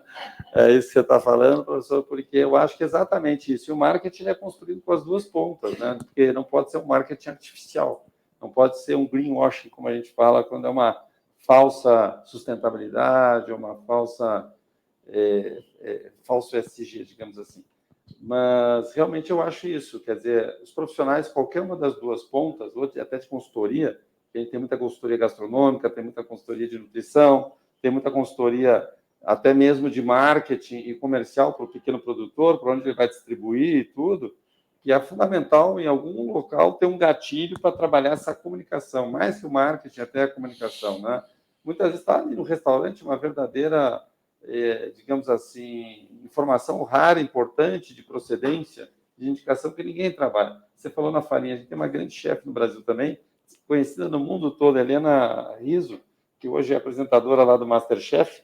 É isso que você está falando, professor, porque eu acho que é exatamente isso. E o marketing é construído com as duas pontas, né? Porque não pode ser um marketing artificial, não pode ser um greenwashing, como a gente fala, quando é uma falsa sustentabilidade, uma falsa... falso SG, digamos assim. Mas, realmente, eu acho isso. Quer dizer, os profissionais, qualquer uma das duas pontas, até de consultoria, a gente tem muita consultoria gastronômica, tem muita consultoria de nutrição, tem muita consultoria até mesmo de marketing e comercial para o pequeno produtor, para onde ele vai distribuir e tudo, que é fundamental, em algum local, ter um gatilho para trabalhar essa comunicação, mais que o marketing, até a comunicação, né? Muitas vezes está ali no restaurante uma verdadeira... digamos assim, informação rara, importante, de procedência, de indicação que ninguém trabalha. Você falou na farinha, a gente tem uma grande chefe no Brasil também, conhecida no mundo todo, Helena Rizzo, que hoje é apresentadora lá do MasterChef,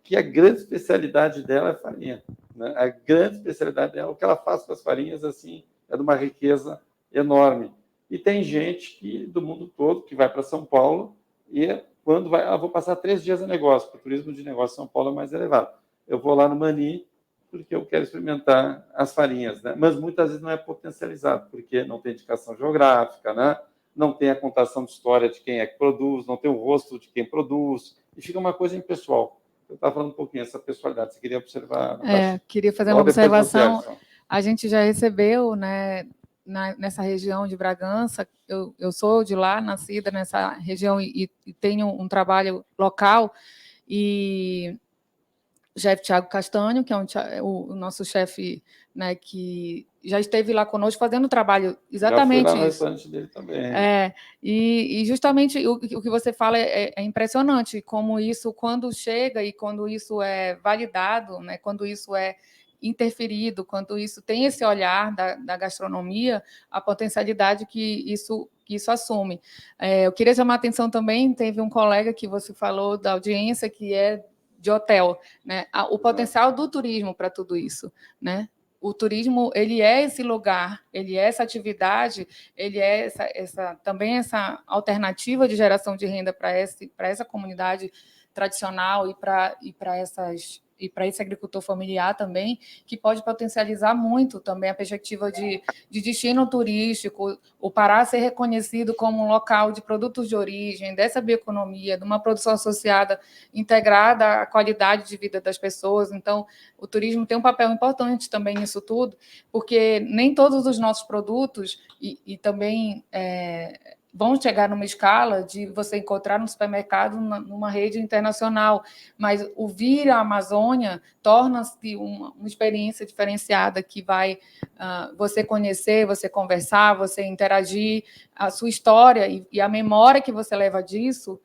que a grande especialidade dela é farinha, né? A grande especialidade dela, o que ela faz com as farinhas, assim, é de uma riqueza enorme. E tem gente do mundo todo que vai para São Paulo e quando vai, vou passar 3 dias a negócio, porque o turismo de negócio em São Paulo é mais elevado. Eu vou lá no Mani, porque eu quero experimentar as farinhas, né? Mas muitas vezes não é potencializado, porque não tem indicação geográfica, né? Não tem a contação de história de quem é que produz, não tem o rosto de quem produz, e fica uma coisa impessoal. Eu estava falando um pouquinho dessa pessoalidade, você queria observar? Queria fazer uma observação. A gente já recebeu, né, nessa região de Bragança, eu sou de lá, nascida nessa região e tenho um trabalho local, e o chefe Tiago Castanho, que é o nosso chefe, né, que já esteve lá conosco fazendo trabalho exatamente já fui lá no isso. restaurante dele também. E justamente o que você fala é impressionante, como isso, quando chega e quando isso é validado, né, quando isso é interferido, quando isso tem esse olhar da gastronomia, a potencialidade que isso assume. Eu queria chamar a atenção também, teve um colega que você falou da audiência, que é de hotel, né? O potencial do turismo para tudo isso, né? O turismo, ele é esse lugar, ele é essa atividade, ele é também essa alternativa de geração de renda para essa comunidade tradicional e para esse agricultor familiar também, que pode potencializar muito também a perspectiva de destino turístico, o Pará ser reconhecido como um local de produtos de origem, dessa bioeconomia, de uma produção associada, integrada à qualidade de vida das pessoas. Então, o turismo tem um papel importante também nisso tudo, porque nem todos os nossos produtos e também vão chegar numa escala de você encontrar no supermercado numa rede internacional, mas o vir à Amazônia torna-se uma experiência diferenciada que vai você conhecer, você conversar, você interagir, a sua história e a memória que você leva disso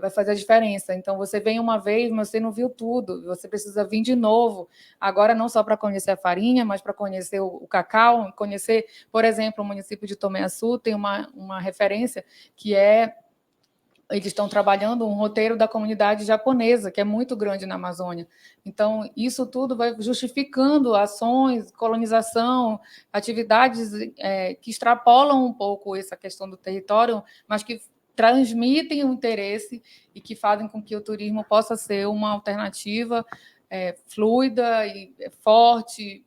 vai fazer a diferença. Então, você vem uma vez, mas você não viu tudo, você precisa vir de novo, agora não só para conhecer a farinha, mas para conhecer o cacau, conhecer, por exemplo, o município de Tomé-Açu tem uma referência que eles estão trabalhando um roteiro da comunidade japonesa, que é muito grande na Amazônia. Então, isso tudo vai justificando ações, colonização, atividades que extrapolam um pouco essa questão do território, mas que transmitem o interesse e que fazem com que o turismo possa ser uma alternativa fluida e forte,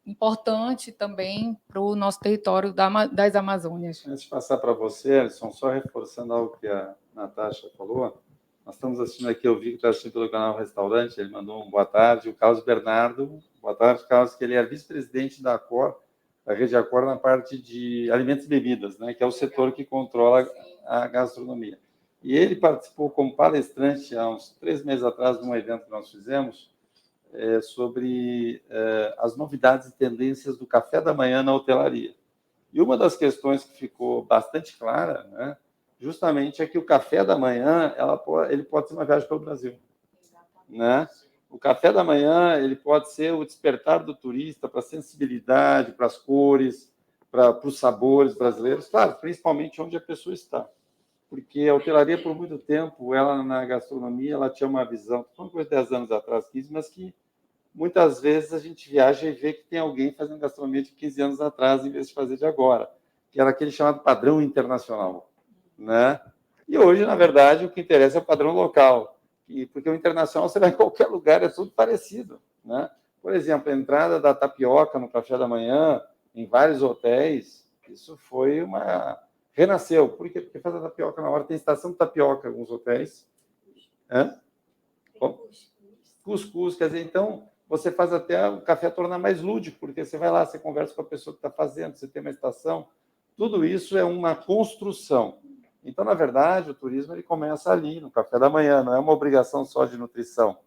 importante também para o nosso território das Amazônias. Antes de passar para você, Alisson, só reforçando algo que a Natasha falou, nós estamos assistindo aqui, eu vi que está assistindo pelo canal Restaurante, ele mandou um boa tarde, o Carlos Bernardo, boa tarde, Carlos, que ele é vice-presidente da Accor, da rede Accor, na parte de alimentos e bebidas, né, que é o setor que controla a gastronomia. E ele participou como palestrante há uns 3 meses atrás de um evento que nós fizemos sobre as novidades e tendências do café da manhã na hotelaria. E uma das questões que ficou bastante clara, né, justamente é que o café da manhã ele pode ser uma viagem pelo Brasil, né? O café da manhã ele pode ser o despertar do turista para a sensibilidade, para as cores, para os sabores brasileiros, claro, principalmente onde a pessoa está. Porque a hotelaria, por muito tempo, ela na gastronomia, ela tinha uma visão, foi uma coisa de 10 anos atrás, 15, mas que muitas vezes a gente viaja e vê que tem alguém fazendo gastronomia de 15 anos atrás, em vez de fazer de agora, que era aquele chamado padrão internacional, né? E hoje, na verdade, o que interessa é o padrão local, porque o internacional, você vai em qualquer lugar, é tudo parecido, né? Por exemplo, a entrada da tapioca no café da manhã, em vários hotéis, isso foi renasceu. Por quê? Porque faz a tapioca na hora. Tem estação de tapioca em alguns hotéis. Cuscuz, quer dizer, então, você faz até o café tornar mais lúdico, porque você vai lá, você conversa com a pessoa que está fazendo, você tem uma estação. Tudo isso é uma construção. Então, na verdade, o turismo ele começa ali, no café da manhã, não é uma obrigação só de nutrição.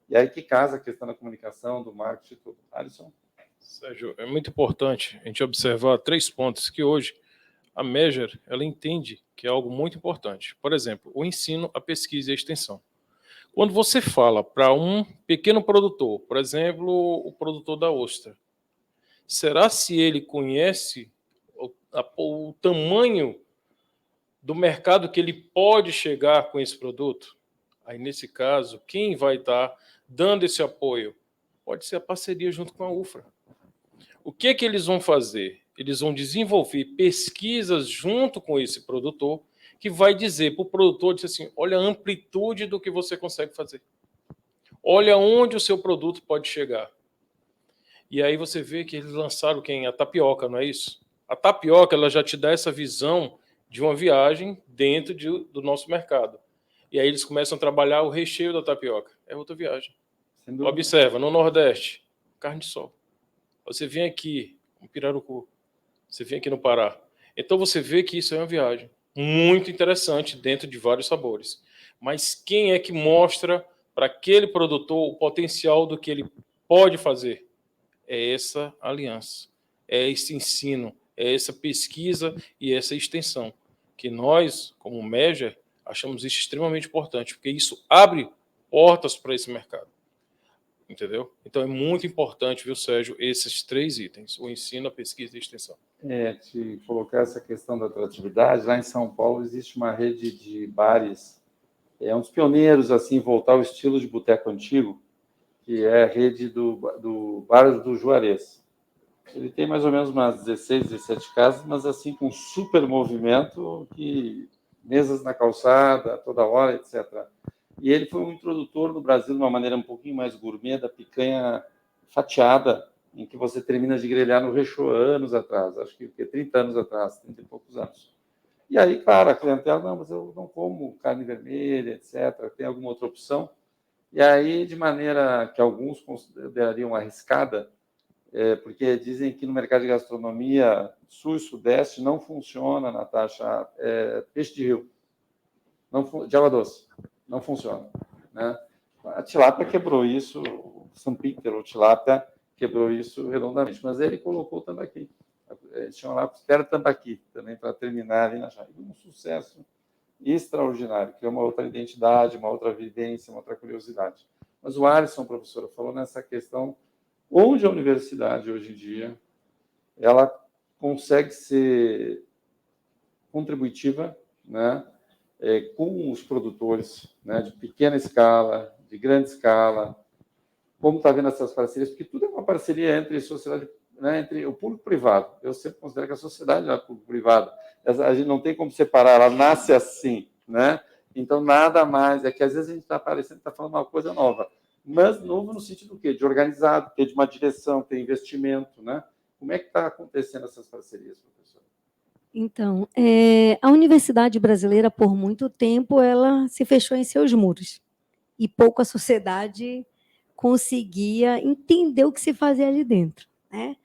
E aí que casa a questão da comunicação, do marketing e tudo. Alisson? Sérgio, é muito importante a gente observar 3 pontos que hoje a Measure, ela entende que é algo muito importante. Por exemplo, o ensino, a pesquisa e a extensão. Quando você fala para um pequeno produtor, por exemplo, o produtor da ostra, será se ele conhece o tamanho do mercado que ele pode chegar com esse produto? Aí, nesse caso, quem vai estar dando esse apoio? Pode ser a parceria junto com a UFRA. O que eles vão fazer? Eles vão desenvolver pesquisas junto com esse produtor, que vai dizer para o produtor, dizer assim, olha a amplitude do que você consegue fazer. Olha onde o seu produto pode chegar. E aí você vê que eles lançaram a tapioca, não é isso? A tapioca ela já te dá essa visão de uma viagem dentro do nosso mercado. E aí eles começam a trabalhar o recheio da tapioca. É outra viagem. Observa, no Nordeste, carne de sol. Você vem aqui, em Pirarucu. Você vem aqui no Pará. Então você vê que isso é uma viagem muito interessante dentro de vários sabores. Mas quem é que mostra para aquele produtor o potencial do que ele pode fazer? É essa aliança, é esse ensino, é essa pesquisa e essa extensão, que nós, como Measure, achamos isso extremamente importante, porque isso abre portas para esse mercado. Entendeu? Então é muito importante, viu, Sérgio, esses 3 itens, o ensino, a pesquisa e a extensão. Te colocar essa questão da atratividade, lá em São Paulo existe uma rede de bares, um dos pioneiros, assim, voltar ao estilo de boteco antigo, que é a rede do Bar do Juarez. Ele tem mais ou menos umas 16, 17 casas, mas assim, com super movimento, mesas na calçada, toda hora, etc. E ele foi um introdutor no Brasil, de uma maneira um pouquinho mais gourmet, da picanha fatiada, em que você termina de grelhar no Rechô anos atrás, acho que 30 anos atrás, 30 e poucos anos. E aí, claro, a clientela, não, mas eu não como carne vermelha, etc., tem alguma outra opção? E aí, de maneira que alguns considerariam arriscada, porque dizem que no mercado de gastronomia, sul e sudeste, não funciona, Natasha, peixe de rio, de água doce, não funciona, né? A tilápia quebrou isso, o São Peter, ou tilápia, quebrou isso redondamente, mas ele colocou o tambaqui. Eles chamam lá Pera Tambaqui, também para terminar ali na chave. Um sucesso extraordinário, que é uma outra identidade, uma outra vivência, uma outra curiosidade. Mas o Alisson, professora, falou nessa questão onde a universidade, hoje em dia, ela consegue ser contributiva, né, com os produtores, né, de pequena escala, de grande escala, como está vendo essas parcerias, porque tudo é uma parceria entre sociedade, né, entre o público e privado. Eu sempre considero que a sociedade é público-privada. A gente não tem como separar, ela nasce assim, né? Então, nada mais. É que, às vezes, a gente está parecendo que está falando uma coisa nova. Mas novo no sentido do quê? De organizado, ter de uma direção, ter investimento, né? Como é que está acontecendo essas parcerias, professor? Então, a universidade brasileira, por muito tempo, ela se fechou em seus muros. E pouco a sociedade conseguia entender o que se fazia ali dentro, né?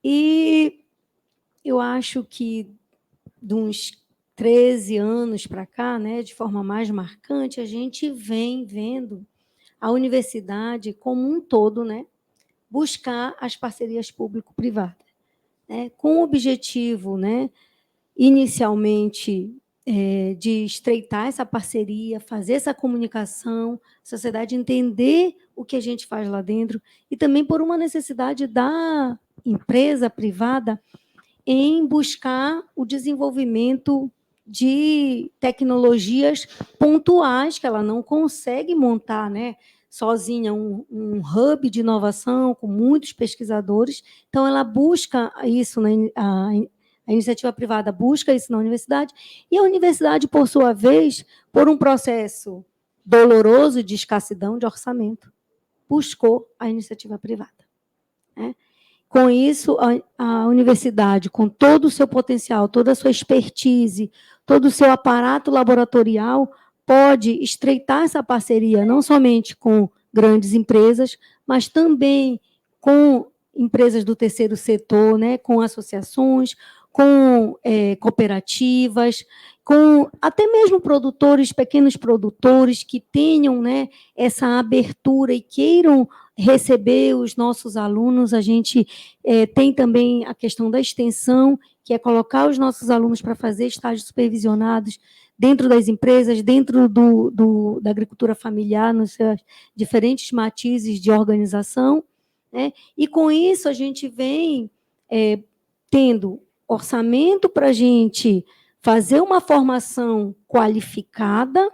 E eu acho que de uns 13 anos para cá, né, de forma mais marcante, a gente vem vendo a universidade como um todo, né, buscar as parcerias público-privadas, né, com o objetivo, né, inicialmente de estreitar essa parceria, fazer essa comunicação, a sociedade entender o que a gente faz lá dentro, e também por uma necessidade da empresa privada em buscar o desenvolvimento de tecnologias pontuais que ela não consegue montar, né, sozinha, um hub de inovação com muitos pesquisadores. Então, ela busca isso, a iniciativa privada busca isso na universidade, e a universidade, por sua vez, por um processo doloroso de escassidão de orçamento, buscou a iniciativa privada, né? Com isso, a universidade, com todo o seu potencial, toda a sua expertise, todo o seu aparato laboratorial, pode estreitar essa parceria, não somente com grandes empresas, mas também com empresas do terceiro setor, né, com associações, com cooperativas, com até mesmo produtores, pequenos produtores que tenham, né, essa abertura e queiram receber os nossos alunos. A gente tem também a questão da extensão, que é colocar os nossos alunos para fazer estágios supervisionados dentro das empresas, dentro da agricultura familiar, nos seus diferentes matizes de organização, né? E, com isso, a gente vem tendo orçamento para a gente fazer uma formação qualificada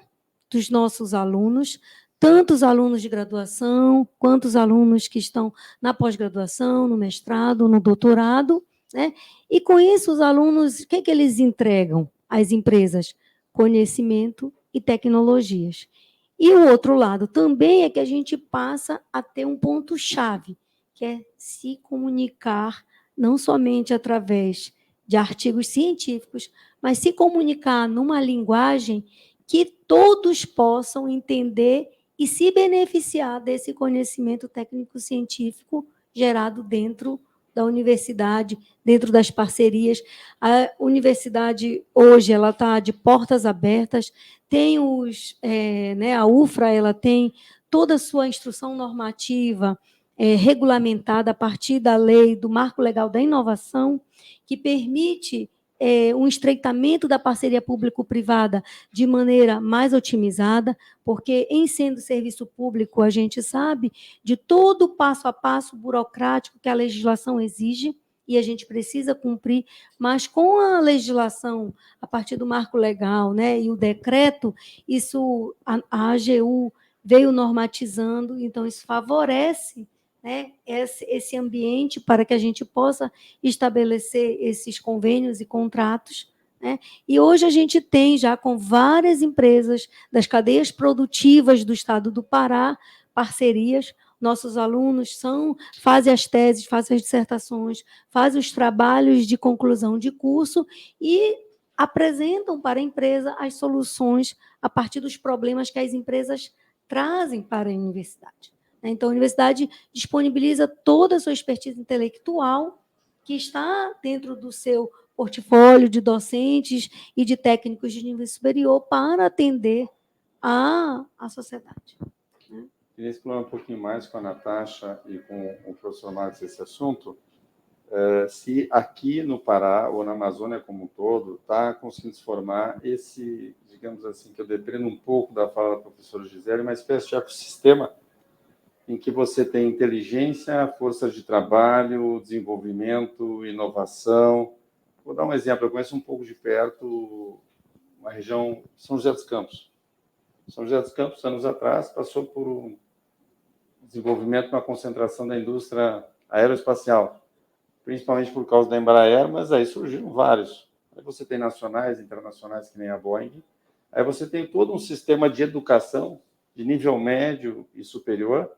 dos nossos alunos, tanto os alunos de graduação, quanto os alunos que estão na pós-graduação, no mestrado, no doutorado, né? E, com isso, os alunos, o que eles entregam às empresas? Conhecimento e tecnologias. E o outro lado também é que a gente passa a ter um ponto-chave, que é se comunicar não somente através de artigos científicos, mas se comunicar numa linguagem que todos possam entender e se beneficiar desse conhecimento técnico-científico gerado dentro da universidade, dentro das parcerias. A universidade, hoje, ela está de portas abertas, tem a UFRA, ela tem toda a sua instrução normativa regulamentada a partir da lei do Marco Legal da Inovação, que permite um estreitamento da parceria público-privada de maneira mais otimizada, porque, em sendo serviço público, a gente sabe de todo o passo a passo burocrático que a legislação exige, e a gente precisa cumprir, mas com a legislação, a partir do marco legal, né, e o decreto, isso, a AGU veio normatizando, então isso favorece, né, esse ambiente para que a gente possa estabelecer esses convênios e contratos, né? E hoje a gente tem já com várias empresas das cadeias produtivas do estado do Pará, parcerias. Nossos alunos fazem as teses, fazem as dissertações, fazem os trabalhos de conclusão de curso e apresentam para a empresa as soluções a partir dos problemas que as empresas trazem para a universidade. Então, a universidade disponibiliza toda a sua expertise intelectual, que está dentro do seu portfólio de docentes e de técnicos de nível superior, para atender à sociedade. Queria explorar um pouquinho mais com a Natasha e com o professor Marcos esse assunto, se aqui no Pará, ou na Amazônia como um todo, está conseguindo se formar esse, digamos assim, que eu deprendo um pouco da fala da professora Gisele, uma espécie de ecossistema em que você tem inteligência, forças de trabalho, desenvolvimento, inovação. Vou dar um exemplo, eu conheço um pouco de perto uma região, São José dos Campos. São José dos Campos, anos atrás, passou por um desenvolvimento, uma concentração da indústria aeroespacial, principalmente por causa da Embraer, mas aí surgiram vários. Aí você tem nacionais, internacionais, que nem a Boeing. Aí você tem todo um sistema de educação de nível médio e superior,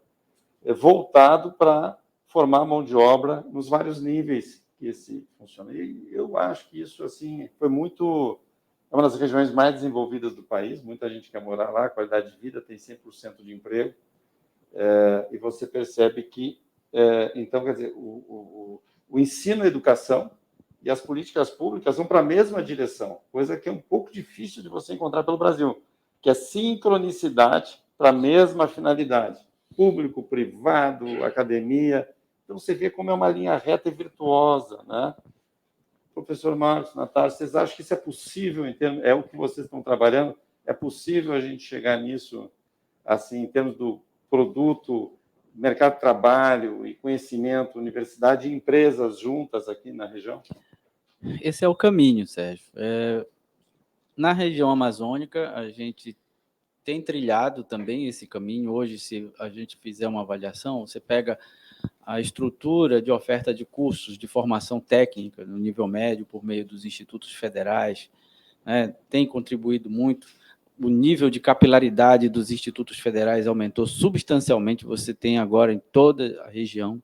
voltado para formar mão de obra nos vários níveis que esse funciona. E eu acho que isso assim foi muito... É uma das regiões mais desenvolvidas do país, muita gente quer morar lá, a qualidade de vida, tem 100% de emprego, e você percebe que, então, quer dizer, o ensino e a educação e as políticas públicas vão para a mesma direção, coisa que é um pouco difícil de você encontrar pelo Brasil, que é sincronicidade para a mesma finalidade. Público, privado, academia. Então, você vê como é uma linha reta e virtuosa, né? professor Marcos, Natália, vocês acham que isso é possível, é o que vocês estão trabalhando? É possível a gente chegar nisso, assim, em termos do produto, mercado de trabalho e conhecimento, universidade e empresas juntas aqui na região? Esse é o caminho, Sérgio. Na região amazônica, a gente tem trilhado também esse caminho. Hoje, se a gente fizer uma avaliação, você pega a estrutura de oferta de cursos de formação técnica no nível médio por meio dos institutos federais, né, tem contribuído muito. O nível de capilaridade dos institutos federais aumentou substancialmente, você tem agora em toda a região,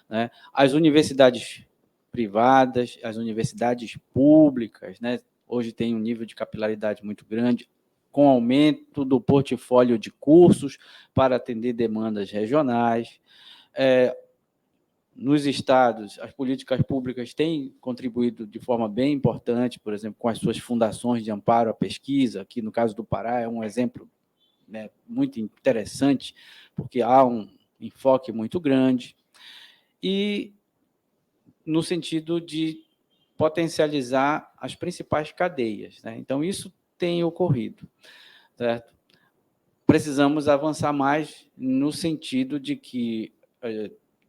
né? As universidades privadas, as universidades públicas, né, hoje tem um nível de capilaridade muito grande, com aumento do portfólio de cursos para atender demandas regionais. Nos estados, as políticas públicas têm contribuído de forma bem importante, por exemplo, com as suas fundações de amparo à pesquisa, que no caso do Pará é um exemplo, né, muito interessante, porque há um enfoque muito grande, e no sentido de potencializar as principais cadeias, né? Então, isso tem ocorrido, certo? Precisamos avançar mais no sentido de que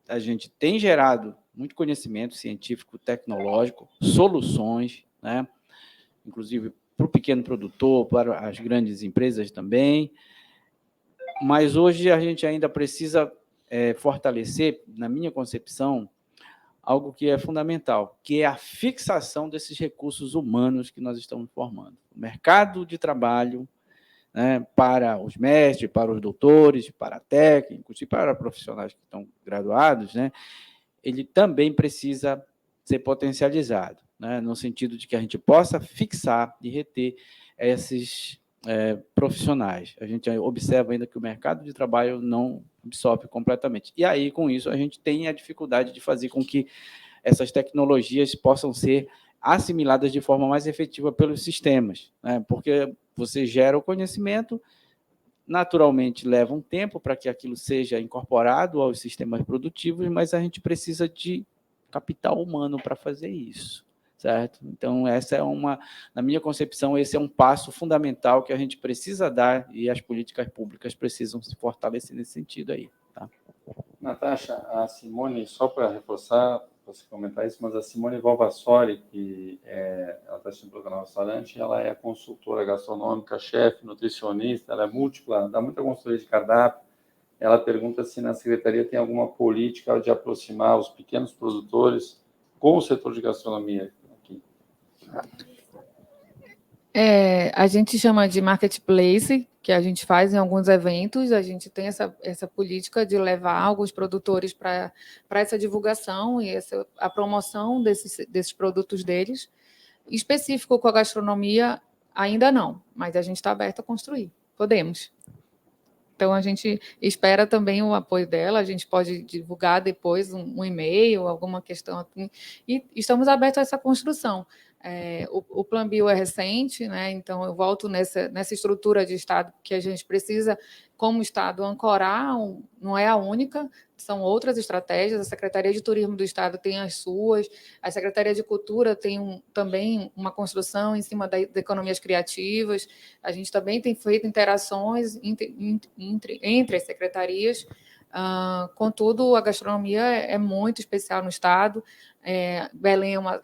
a gente tem gerado muito conhecimento científico, tecnológico, soluções, né? Inclusive para o pequeno produtor, para as grandes empresas também, mas hoje a gente ainda precisa fortalecer, na minha concepção, algo que é fundamental, que é a fixação desses recursos humanos que nós estamos formando. O mercado de trabalho, né, para os mestres, para os doutores, para técnicos e para profissionais que estão graduados, né, ele também precisa ser potencializado, né, no sentido de que a gente possa fixar e reter esses profissionais. A gente observa ainda que o mercado de trabalho não absorve completamente. E aí, com isso, a gente tem a dificuldade de fazer com que essas tecnologias possam ser assimiladas de forma mais efetiva pelos sistemas, né? Porque você gera o conhecimento, naturalmente leva um tempo para que aquilo seja incorporado aos sistemas produtivos, mas a gente precisa de capital humano para fazer isso, certo? Então, na minha concepção, esse é um passo fundamental que a gente precisa dar e as políticas públicas precisam se fortalecer nesse sentido aí, tá? Natasha, a Simone, só para reforçar, você comentar isso, mas a Simone Valvassori, que ela está assistindo o programa Restaurante, ela é consultora gastronômica, chefe, nutricionista, ela é múltipla, dá muita consultoria de cardápio. Ela pergunta se na Secretaria tem alguma política de aproximar os pequenos produtores com o setor de gastronomia aqui. A gente chama de marketplace, que a gente faz em alguns eventos, a gente tem essa política de levar alguns produtores para essa divulgação e a promoção desses produtos deles. Específico com a gastronomia, ainda não, mas a gente está aberto a construir, podemos. Então, a gente espera também o apoio dela, a gente pode divulgar depois um e-mail, alguma questão assim, e estamos abertos a essa construção. O Plan Bio é recente, né? Então eu volto nessa estrutura de Estado que a gente precisa, como Estado, ancorar, não é a única, são outras estratégias, a Secretaria de Turismo do Estado tem as suas, a Secretaria de Cultura tem também uma construção em cima das economias criativas, a gente também tem feito interações entre as secretarias, contudo, a gastronomia é muito especial no Estado, Belém é uma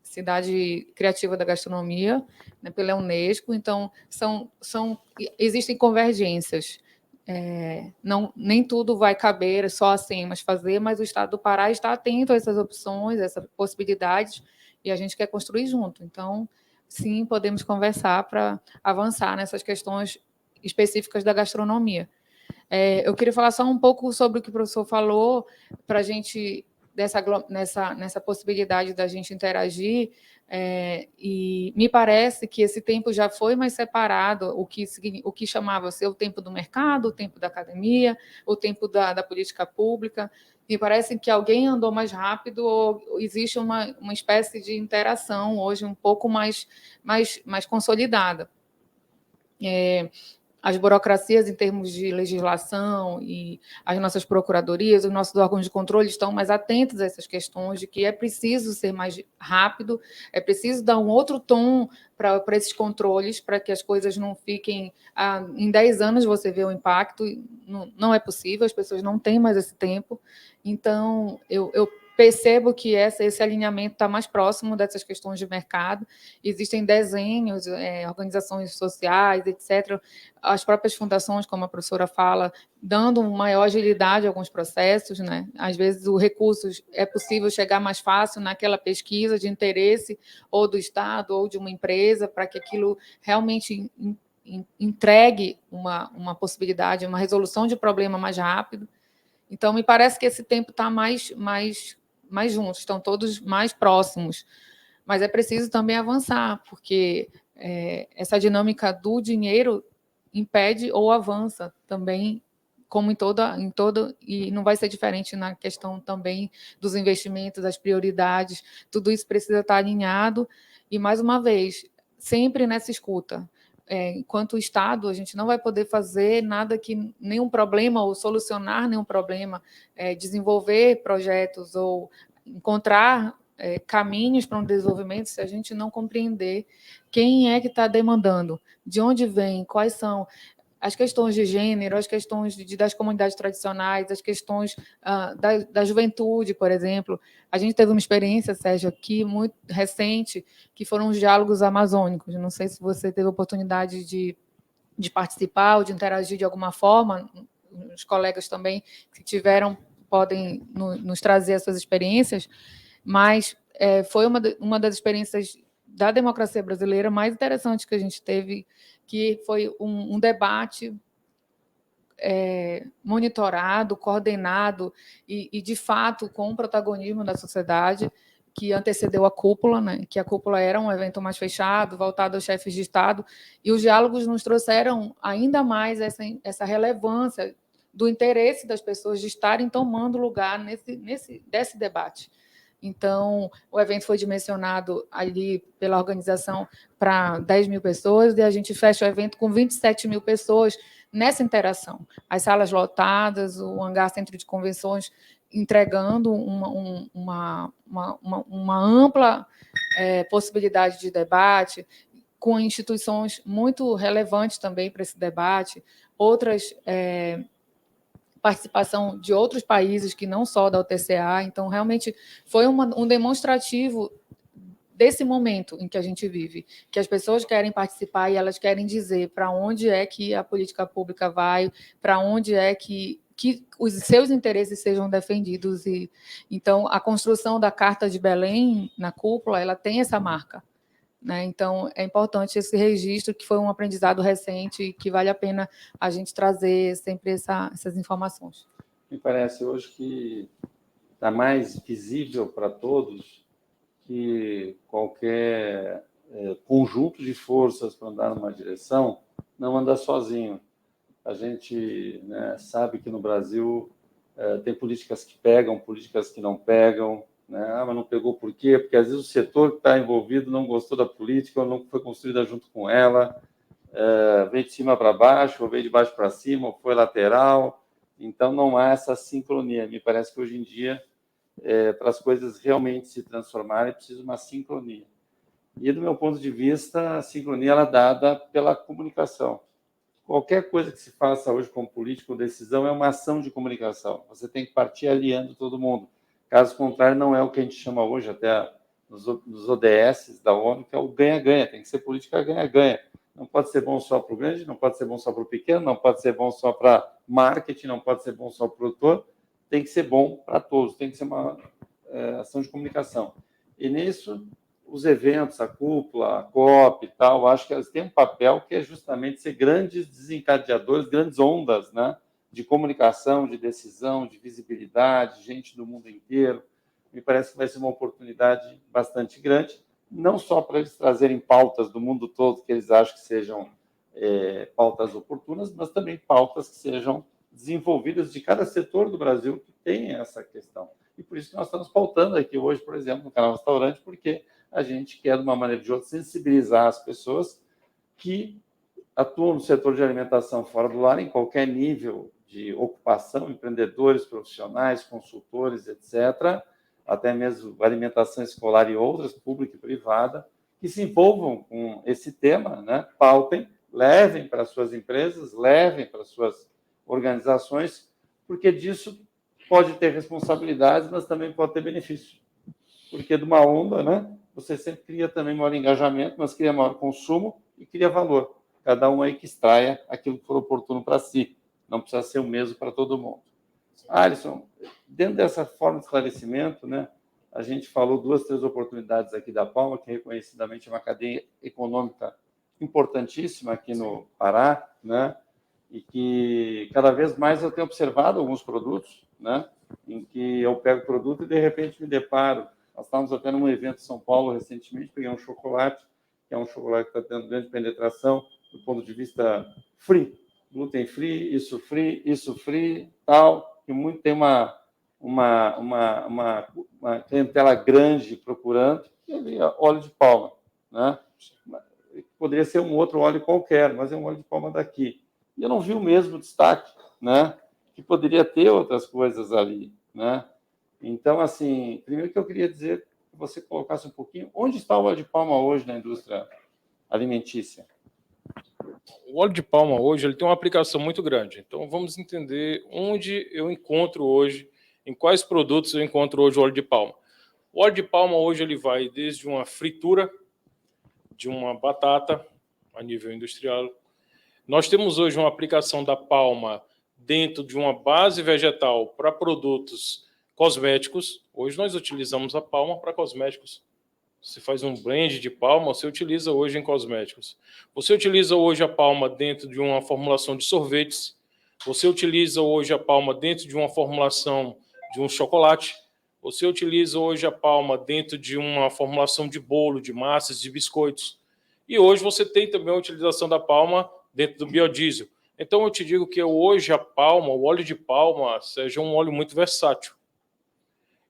cidade criativa da gastronomia, né, pela Unesco, então existem convergências. Nem tudo vai caber só assim, mas o Estado do Pará está atento a essas opções, a essas possibilidades, e a gente quer construir junto. Então, sim, podemos conversar para avançar nessas questões específicas da gastronomia. Eu queria falar só um pouco sobre o que o professor falou, para a gente nessa possibilidade da gente interagir, e me parece que esse tempo já foi mais separado, o que chamava-se o tempo do mercado, o tempo da academia, o tempo da política pública. Me parece que alguém andou mais rápido ou existe uma espécie de interação hoje um pouco mais consolidada. as burocracias em termos de legislação e as nossas procuradorias, os nossos órgãos de controle estão mais atentos a essas questões de que é preciso ser mais rápido, é preciso dar um outro tom para esses controles, para que as coisas não fiquem... em 10 anos você vê o impacto, não é possível, as pessoas não têm mais esse tempo. Então, eu percebo que esse alinhamento está mais próximo dessas questões de mercado. Existem desenhos, organizações sociais, etc., as próprias fundações, como a professora fala, dando maior agilidade a alguns processos, né? Às vezes, o recurso é possível chegar mais fácil naquela pesquisa de interesse ou do Estado ou de uma empresa, para que aquilo realmente entregue uma possibilidade, uma resolução de problema mais rápido. Então, me parece que esse tempo está mais juntos, estão todos mais próximos. Mas é preciso também avançar, porque essa dinâmica do dinheiro impede ou avança também, como em toda, e não vai ser diferente na questão também dos investimentos, das prioridades, tudo isso precisa estar alinhado, e, mais uma vez, sempre nessa escuta. Enquanto Estado, a gente não vai poder fazer nada que nenhum problema, ou solucionar nenhum problema, desenvolver projetos ou encontrar caminhos para um desenvolvimento se a gente não compreender quem é que está demandando, de onde vem, quais são as questões de gênero, as questões das comunidades tradicionais, as questões da juventude, por exemplo. A gente teve uma experiência, Sérgio, aqui muito recente, que foram os diálogos amazônicos. Não sei se você teve a oportunidade de participar ou de interagir de alguma forma. Os colegas também que tiveram podem nos trazer as suas experiências, mas foi uma das experiências da democracia brasileira mais interessantes que a gente teve, que foi um debate monitorado, coordenado e, de fato, com o protagonismo da sociedade, que antecedeu a cúpula, né? Que a cúpula era um evento mais fechado, voltado aos chefes de Estado, e os diálogos nos trouxeram ainda mais essa relevância do interesse das pessoas de estarem tomando lugar desse debate. Então, o evento foi dimensionado ali pela organização para 10 mil pessoas, e a gente fecha o evento com 27 mil pessoas nessa interação. As salas lotadas, o hangar centro de convenções entregando uma ampla possibilidade de debate, com instituições muito relevantes também para esse debate, outras... participação de outros países que não só da UTCA. Então, realmente, foi um demonstrativo desse momento em que a gente vive, que as pessoas querem participar e elas querem dizer para onde é que a política pública vai, para onde é que os seus interesses sejam defendidos. E então, a construção da Carta de Belém na cúpula, ela tem essa marca. Né? Então, é importante esse registro, que foi um aprendizado recente e que vale a pena a gente trazer sempre essas informações. Me parece hoje que está mais visível para todos que qualquer conjunto de forças para andar numa direção não anda sozinho. A gente, né, sabe que no Brasil tem políticas que pegam, políticas que não pegam, né? Mas não pegou por quê? Porque às vezes o setor que está envolvido não gostou da política ou não foi construída junto com ela, veio de cima para baixo, ou veio de baixo para cima, ou foi lateral. Então não há essa sincronia. Me parece que hoje em dia, para as coisas realmente se transformarem, é preciso uma sincronia. E, do meu ponto de vista, a sincronia ela é dada pela comunicação. Qualquer coisa que se faça hoje como política ou decisão é uma ação de comunicação. Você tem que partir aliando todo mundo. Caso contrário, não é o que a gente chama hoje, até nos ODS da ONU, que é o ganha-ganha. Tem que ser política ganha-ganha. Não pode ser bom só para o grande, não pode ser bom só para o pequeno, não pode ser bom só para marketing, não pode ser bom só para o produtor. Tem que ser bom para todos, tem que ser uma ação de comunicação. E nisso, os eventos, a cúpula, a COP e tal, acho que elas têm um papel que é justamente ser grandes desencadeadores, grandes ondas, né, de comunicação, de decisão, de visibilidade, gente do mundo inteiro. Me parece que vai ser uma oportunidade bastante grande, não só para eles trazerem pautas do mundo todo que eles acham que sejam pautas oportunas, mas também pautas que sejam desenvolvidas de cada setor do Brasil que tem essa questão. E por isso que nós estamos pautando aqui hoje, por exemplo, no canal Restaurante, porque a gente quer, de uma maneira ou de outra, sensibilizar as pessoas que atuam no setor de alimentação fora do lar, em qualquer nível de ocupação, empreendedores, profissionais, consultores, etc., até mesmo alimentação escolar e outras, pública e privada, que se envolvam com esse tema, né? Pautem, levem para suas empresas, levem para suas organizações, porque disso pode ter responsabilidades, mas também pode ter benefício. Porque de uma onda, né, você sempre cria também maior engajamento, mas cria maior consumo e cria valor. Cada um aí que extraia aquilo que for oportuno para si. Não precisa ser o mesmo para todo mundo. Alisson, dentro dessa forma de esclarecimento, né, a gente falou 2, 3 oportunidades aqui da Palma, que reconhecidamente é uma cadeia econômica importantíssima aqui no Pará, né, e que cada vez mais eu tenho observado alguns produtos, né, em que eu pego o produto e de repente me deparo. Nós estávamos até num evento em São Paulo recentemente, peguei um chocolate, que é um chocolate que está tendo grande penetração do ponto de vista free, gluten free, isso free, tal, que muito tem uma clientela grande procurando, e ali, óleo de palma, né? Poderia ser um outro óleo qualquer, mas é um óleo de palma daqui. E eu não vi o mesmo destaque, né? Que poderia ter outras coisas ali, né? Então, assim, primeiro que eu queria dizer que você colocasse um pouquinho, onde está o óleo de palma hoje na indústria alimentícia? O óleo de palma hoje ele tem uma aplicação muito grande. Então, vamos entender onde eu encontro hoje, em quais produtos eu encontro hoje o óleo de palma. O óleo de palma hoje ele vai desde uma fritura de uma batata a nível industrial. Nós temos hoje uma aplicação da palma dentro de uma base vegetal para produtos cosméticos. Hoje nós utilizamos a palma para cosméticos. Você faz um blend de palma, você utiliza hoje em cosméticos. Você utiliza hoje a palma dentro de uma formulação de sorvetes. Você utiliza hoje a palma dentro de uma formulação de um chocolate. Você utiliza hoje a palma dentro de uma formulação de bolo, de massas, de biscoitos. E hoje você tem também a utilização da palma dentro do biodiesel. Então eu te digo que hoje a palma, o óleo de palma, seja um óleo muito versátil.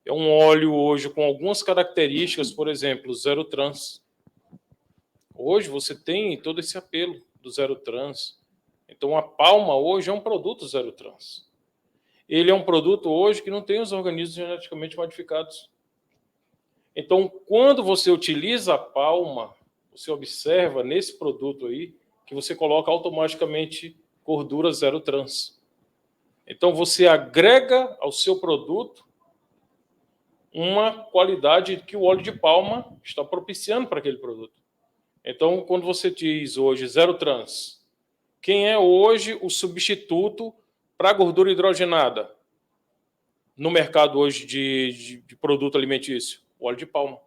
É um óleo hoje com algumas características, por exemplo, zero trans. Hoje você tem todo esse apelo do zero trans. Então a palma hoje é um produto zero trans. Ele é um produto hoje que não tem os organismos geneticamente modificados. Então, quando você utiliza a palma, você observa nesse produto aí que você coloca automaticamente gordura zero trans. Então você agrega ao seu produto uma qualidade que o óleo de palma está propiciando para aquele produto. Então, quando você diz hoje zero trans, quem é hoje o substituto para a gordura hidrogenada no mercado hoje de produto alimentício? O óleo de palma.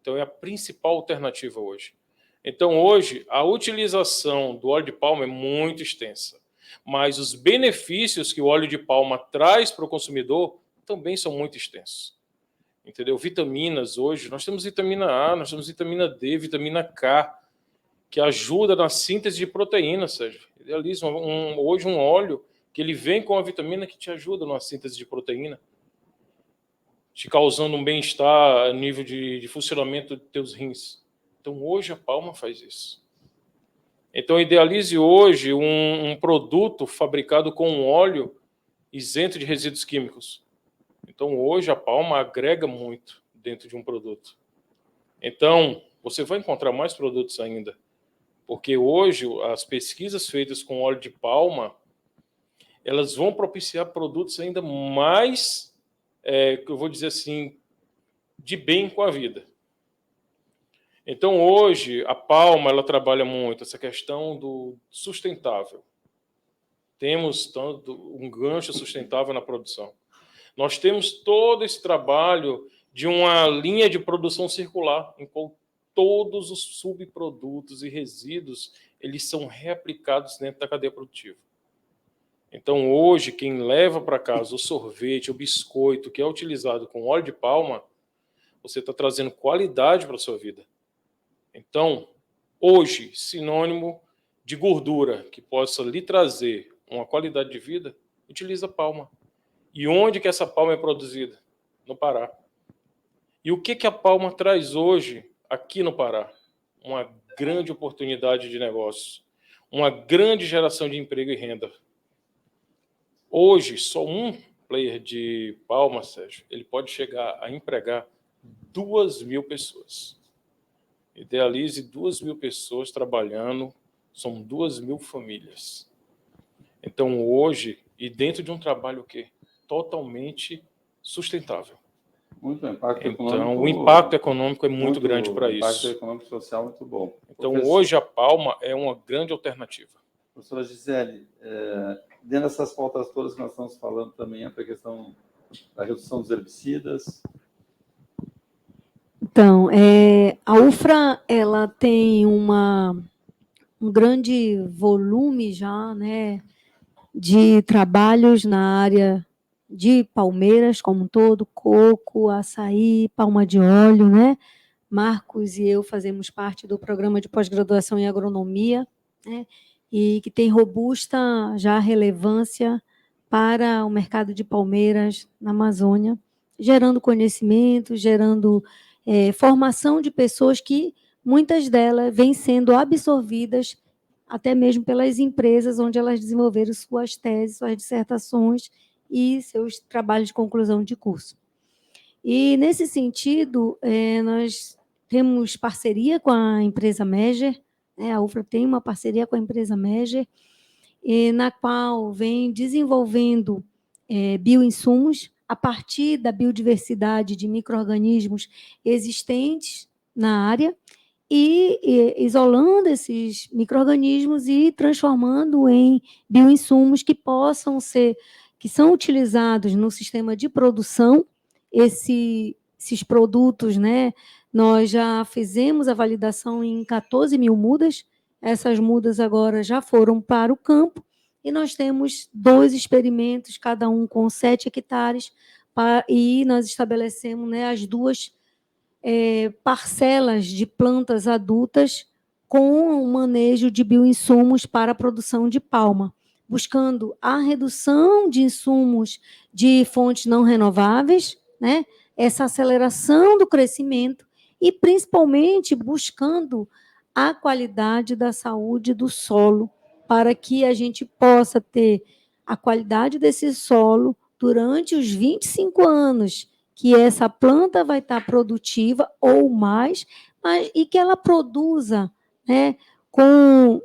Então, é a principal alternativa hoje. Então, hoje, a utilização do óleo de palma é muito extensa, mas os benefícios que o óleo de palma traz para o consumidor também são muito extensos. Entendeu? Vitaminas hoje, nós temos vitamina A, nós temos vitamina D, vitamina K, que ajuda na síntese de proteína, Sérgio. Idealiza hoje um óleo que ele vem com a vitamina que te ajuda na síntese de proteína, te causando um bem-estar a nível de funcionamento dos teus rins. Então, hoje a palma faz isso. Então, idealize hoje um produto fabricado com um óleo isento de resíduos químicos. Então, hoje, a palma agrega muito dentro de um produto. Então, você vai encontrar mais produtos ainda. Porque hoje, as pesquisas feitas com óleo de palma, elas vão propiciar produtos ainda mais, que eu vou dizer assim, de bem com a vida. Então, hoje, a palma, ela trabalha muito essa questão do sustentável. Temos tanto um gancho sustentável na produção. Nós temos todo esse trabalho de uma linha de produção circular, em qual todos os subprodutos e resíduos eles são reaplicados dentro da cadeia produtiva. Então, hoje, quem leva para casa o sorvete, o biscoito, que é utilizado com óleo de palma, você está trazendo qualidade para a sua vida. Então, hoje, sinônimo de gordura que possa lhe trazer uma qualidade de vida, utiliza palma. E onde que essa palma é produzida? No Pará. E o que a palma traz hoje aqui no Pará? Uma grande oportunidade de negócio. uma grande geração de emprego e renda. Hoje, só um player de Palma, Sérgio, ele pode chegar a empregar 2.000 pessoas. Idealize 2.000 pessoas trabalhando, são 2.000 famílias. Então, hoje, e dentro de um trabalho que totalmente sustentável. Muito impacto então, econômico. O impacto econômico é muito grande para isso. O impacto econômico e social muito bom. Então, hoje, a Palma é uma grande alternativa. Professora Gisele, dentro dessas pautas todas que nós estamos falando também, a questão da redução dos herbicidas. Então, a UFRA ela tem um grande volume já, né, de trabalhos na área de palmeiras como um todo, coco, açaí, palma de óleo, né? Marcos e eu fazemos parte do programa de pós-graduação em agronomia, né? E que tem robusta já relevância para o mercado de palmeiras na Amazônia, gerando conhecimento, gerando formação de pessoas que, muitas delas, vêm sendo absorvidas até mesmo pelas empresas onde elas desenvolveram suas teses, suas dissertações e seus trabalhos de conclusão de curso. E, nesse sentido, nós temos parceria com a empresa Meger, né? A UFRA tem uma parceria com a empresa Meger, na qual vem desenvolvendo bioinsumos a partir da biodiversidade de micro-organismos existentes na área e isolando esses micro-organismos e transformando em bioinsumos que são utilizados no sistema de produção. Esses produtos, né, nós já fizemos a validação em 14 mil mudas, essas mudas agora já foram para o campo, e nós temos 2 experimentos, cada um com 7 hectares, e nós estabelecemos, né, as 2 parcelas de plantas adultas com o manejo de bioinsumos para a produção de palma, buscando a redução de insumos de fontes não renováveis, né? Essa aceleração do crescimento e, principalmente, buscando a qualidade da saúde do solo, para que a gente possa ter a qualidade desse solo durante os 25 anos que essa planta vai estar produtiva ou mais, e que ela produza, né, com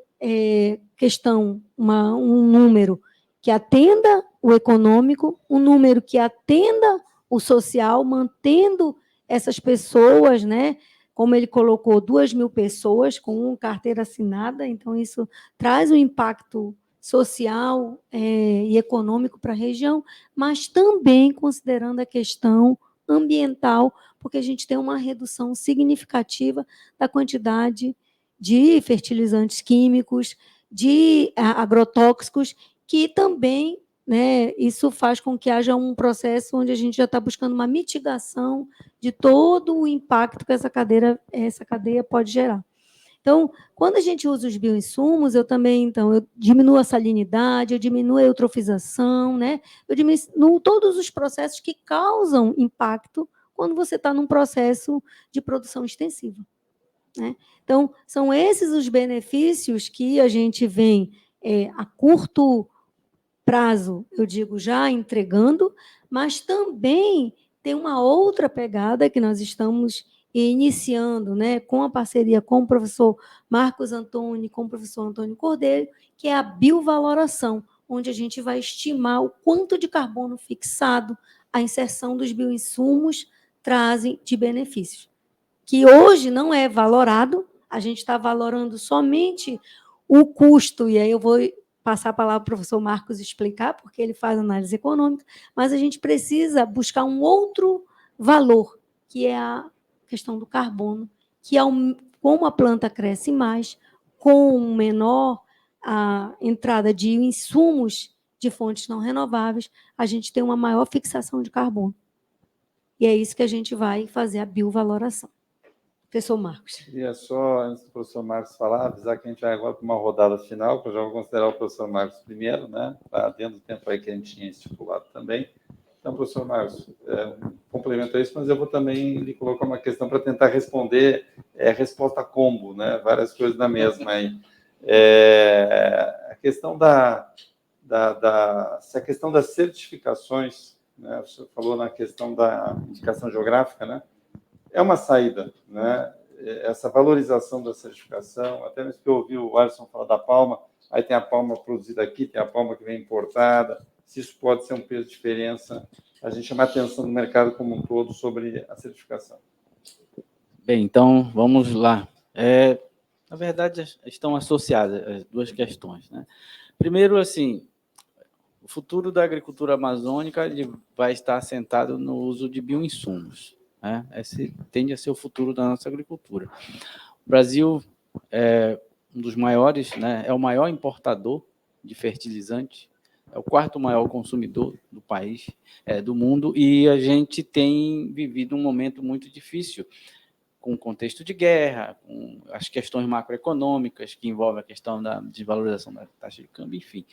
um número que atenda o econômico, um número que atenda o social, mantendo essas pessoas, né, como ele colocou, 2.000 pessoas com carteira assinada, então isso traz um impacto social e econômico para a região, mas também considerando a questão ambiental, porque a gente tem uma redução significativa da quantidade de fertilizantes químicos, de agrotóxicos, que também, né, isso faz com que haja um processo onde a gente já está buscando uma mitigação de todo o impacto que essa cadeia pode gerar. Então, quando a gente usa os bioinsumos, eu diminuo a salinidade, eu diminuo a eutrofização, né? Eu diminuo todos os processos que causam impacto quando você está num processo de produção extensiva, né? Então, são esses os benefícios que a gente vem a curto prazo, eu digo, já entregando, mas também tem uma outra pegada que nós estamos iniciando, né, com a parceria com o professor Marcos Antônio, com o professor Antônio Cordeiro, que é a biovaloração, onde a gente vai estimar o quanto de carbono fixado a inserção dos bioinsumos trazem de benefícios, que hoje não é valorado, a gente está valorando somente o custo, e aí eu vou passar a palavra para o professor Marcos explicar, porque ele faz análise econômica, mas a gente precisa buscar um outro valor, que é a questão do carbono, que como a planta cresce mais, com menor entrada de insumos de fontes não renováveis, a gente tem uma maior fixação de carbono. E é isso que a gente vai fazer a biovaloração. Professor Marcos. Queria só, antes do professor Marcos falar, avisar que a gente vai agora para uma rodada final, que eu já vou considerar o professor Marcos primeiro, né? Está dentro do tempo aí que a gente tinha estipulado também. Então, professor Marcos, complemento a isso, mas eu vou também lhe colocar uma questão para tentar responder resposta combo, né? Várias coisas da mesma aí. A questão essa questão das certificações, né? Você falou na questão da indicação geográfica, né? É uma saída, né? Essa valorização da certificação, até mesmo que eu ouvi o Alisson falar da palma, aí tem a palma produzida aqui, tem a palma que vem importada, se isso pode ser um peso de diferença, a gente chama a atenção do mercado como um todo sobre a certificação. Bem, então, vamos lá. Na verdade, estão associadas as duas questões, né? Primeiro, assim, o futuro da agricultura amazônica ele vai estar assentado no uso de bioinsumos, né? Esse tende a ser o futuro da nossa agricultura. O Brasil é um dos maiores, né? É o maior importador de fertilizante, é o quarto maior consumidor do país, do mundo, e a gente tem vivido um momento muito difícil, com o contexto de guerra, com as questões macroeconômicas, que envolvem a questão da desvalorização da taxa de câmbio, enfim.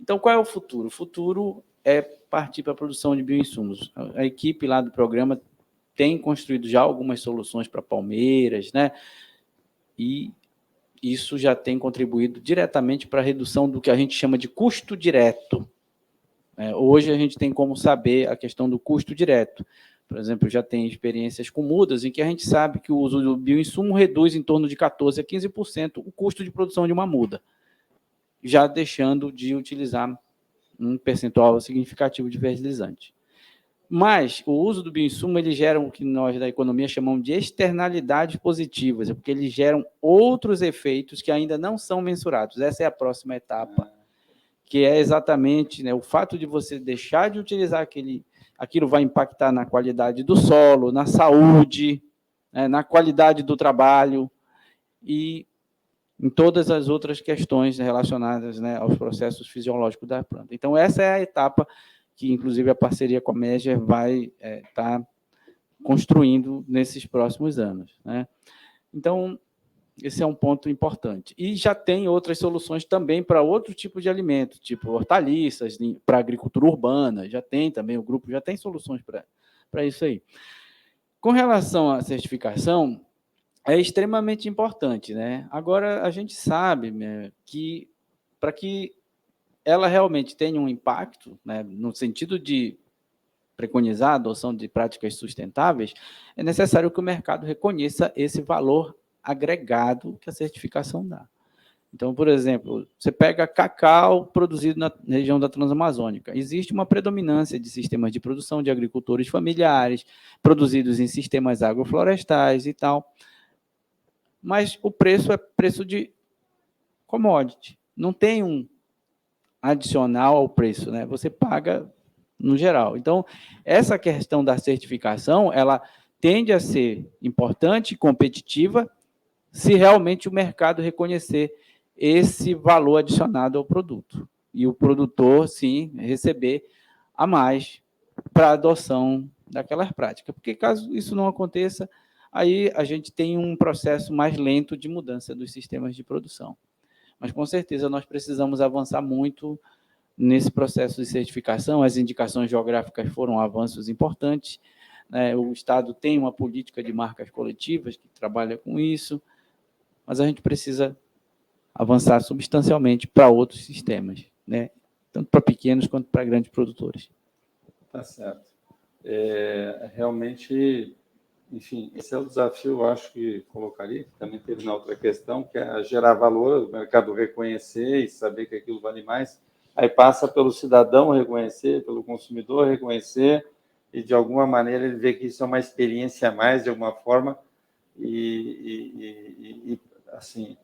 Então, qual é o futuro? O futuro é partir para a produção de bioinsumos. A equipe lá do programa tem construído já algumas soluções para palmeiras, né? E isso já tem contribuído diretamente para a redução do que a gente chama de custo direto. Hoje a gente tem como saber a questão do custo direto. Por exemplo, já tem experiências com mudas em que a gente sabe que o uso do bioinsumo reduz em torno de 14% a 15% o custo de produção de uma muda, já deixando de utilizar um percentual significativo de fertilizante. Mas o uso do bioinsumo ele gera o que nós da economia chamamos de externalidades positivas, porque eles geram outros efeitos que ainda não são mensurados. Essa é a próxima etapa, que é exatamente, né, o fato de você deixar de utilizar aquilo vai impactar na qualidade do solo, na saúde, né, na qualidade do trabalho e em todas as outras questões relacionadas, né, aos processos fisiológicos da planta. Então, essa é a etapa que, inclusive, a parceria com a Meger vai estar construindo nesses próximos anos, né? Então, esse é um ponto importante. E já tem outras soluções também para outro tipo de alimento, tipo hortaliças, para agricultura urbana, já tem também, o grupo já tem soluções para isso aí. Com relação à certificação, é extremamente importante, né? Agora, a gente sabe, né, que para que ela realmente tenha um impacto, né, no sentido de preconizar a adoção de práticas sustentáveis, é necessário que o mercado reconheça esse valor agregado que a certificação dá. Então, por exemplo, você pega cacau produzido na região da Transamazônica. Existe uma predominância de sistemas de produção de agricultores familiares, produzidos em sistemas agroflorestais e tal. Mas o preço é preço de commodity. Não tem um adicional ao preço, né? Você paga no geral. Então, essa questão da certificação, ela tende a ser importante e competitiva se realmente o mercado reconhecer esse valor adicionado ao produto. E o produtor, sim, receber a mais para a adoção daquelas práticas. Porque, caso isso não aconteça, aí a gente tem um processo mais lento de mudança dos sistemas de produção. Mas, com certeza, nós precisamos avançar muito nesse processo de certificação. As indicações geográficas foram avanços importantes, né? O Estado tem uma política de marcas coletivas que trabalha com isso, mas a gente precisa avançar substancialmente para outros sistemas, né? Tanto para pequenos quanto para grandes produtores. Tá certo. Realmente, enfim, esse é o desafio, eu acho que colocaria, que também teve na outra questão, que é gerar valor, o mercado reconhecer e saber que aquilo vale mais. Aí passa pelo cidadão reconhecer, pelo consumidor reconhecer, e de alguma maneira ele vê que isso é uma experiência a mais, de alguma forma, e assim,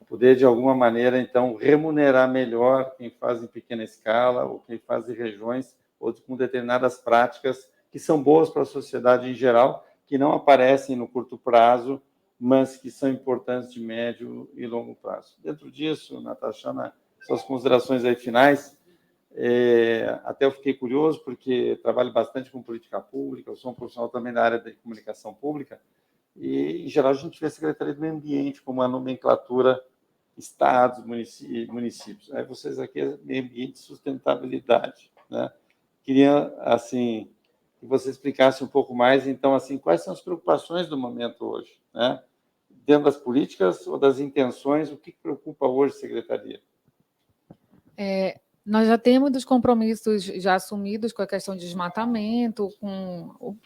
poder de alguma maneira, então, remunerar melhor quem faz em pequena escala, ou quem faz em regiões, ou com determinadas práticas que são boas para a sociedade em geral, que não aparecem no curto prazo, mas que são importantes de médio e longo prazo. Dentro disso, Natasha, suas considerações aí finais, até eu fiquei curioso, porque trabalho bastante com política pública, eu sou um profissional também da área de comunicação pública, e, em geral, a gente vê a Secretaria do Meio Ambiente como uma nomenclatura estados, municípios. Aí vocês aqui é meio ambiente e sustentabilidade, né? Queria, assim, que você explicasse um pouco mais, então, assim, quais são as preocupações do momento hoje, né? dentro das políticas ou das intenções, o que preocupa hoje a Secretaria? Nós já temos os compromissos já assumidos com a questão de desmatamento, com o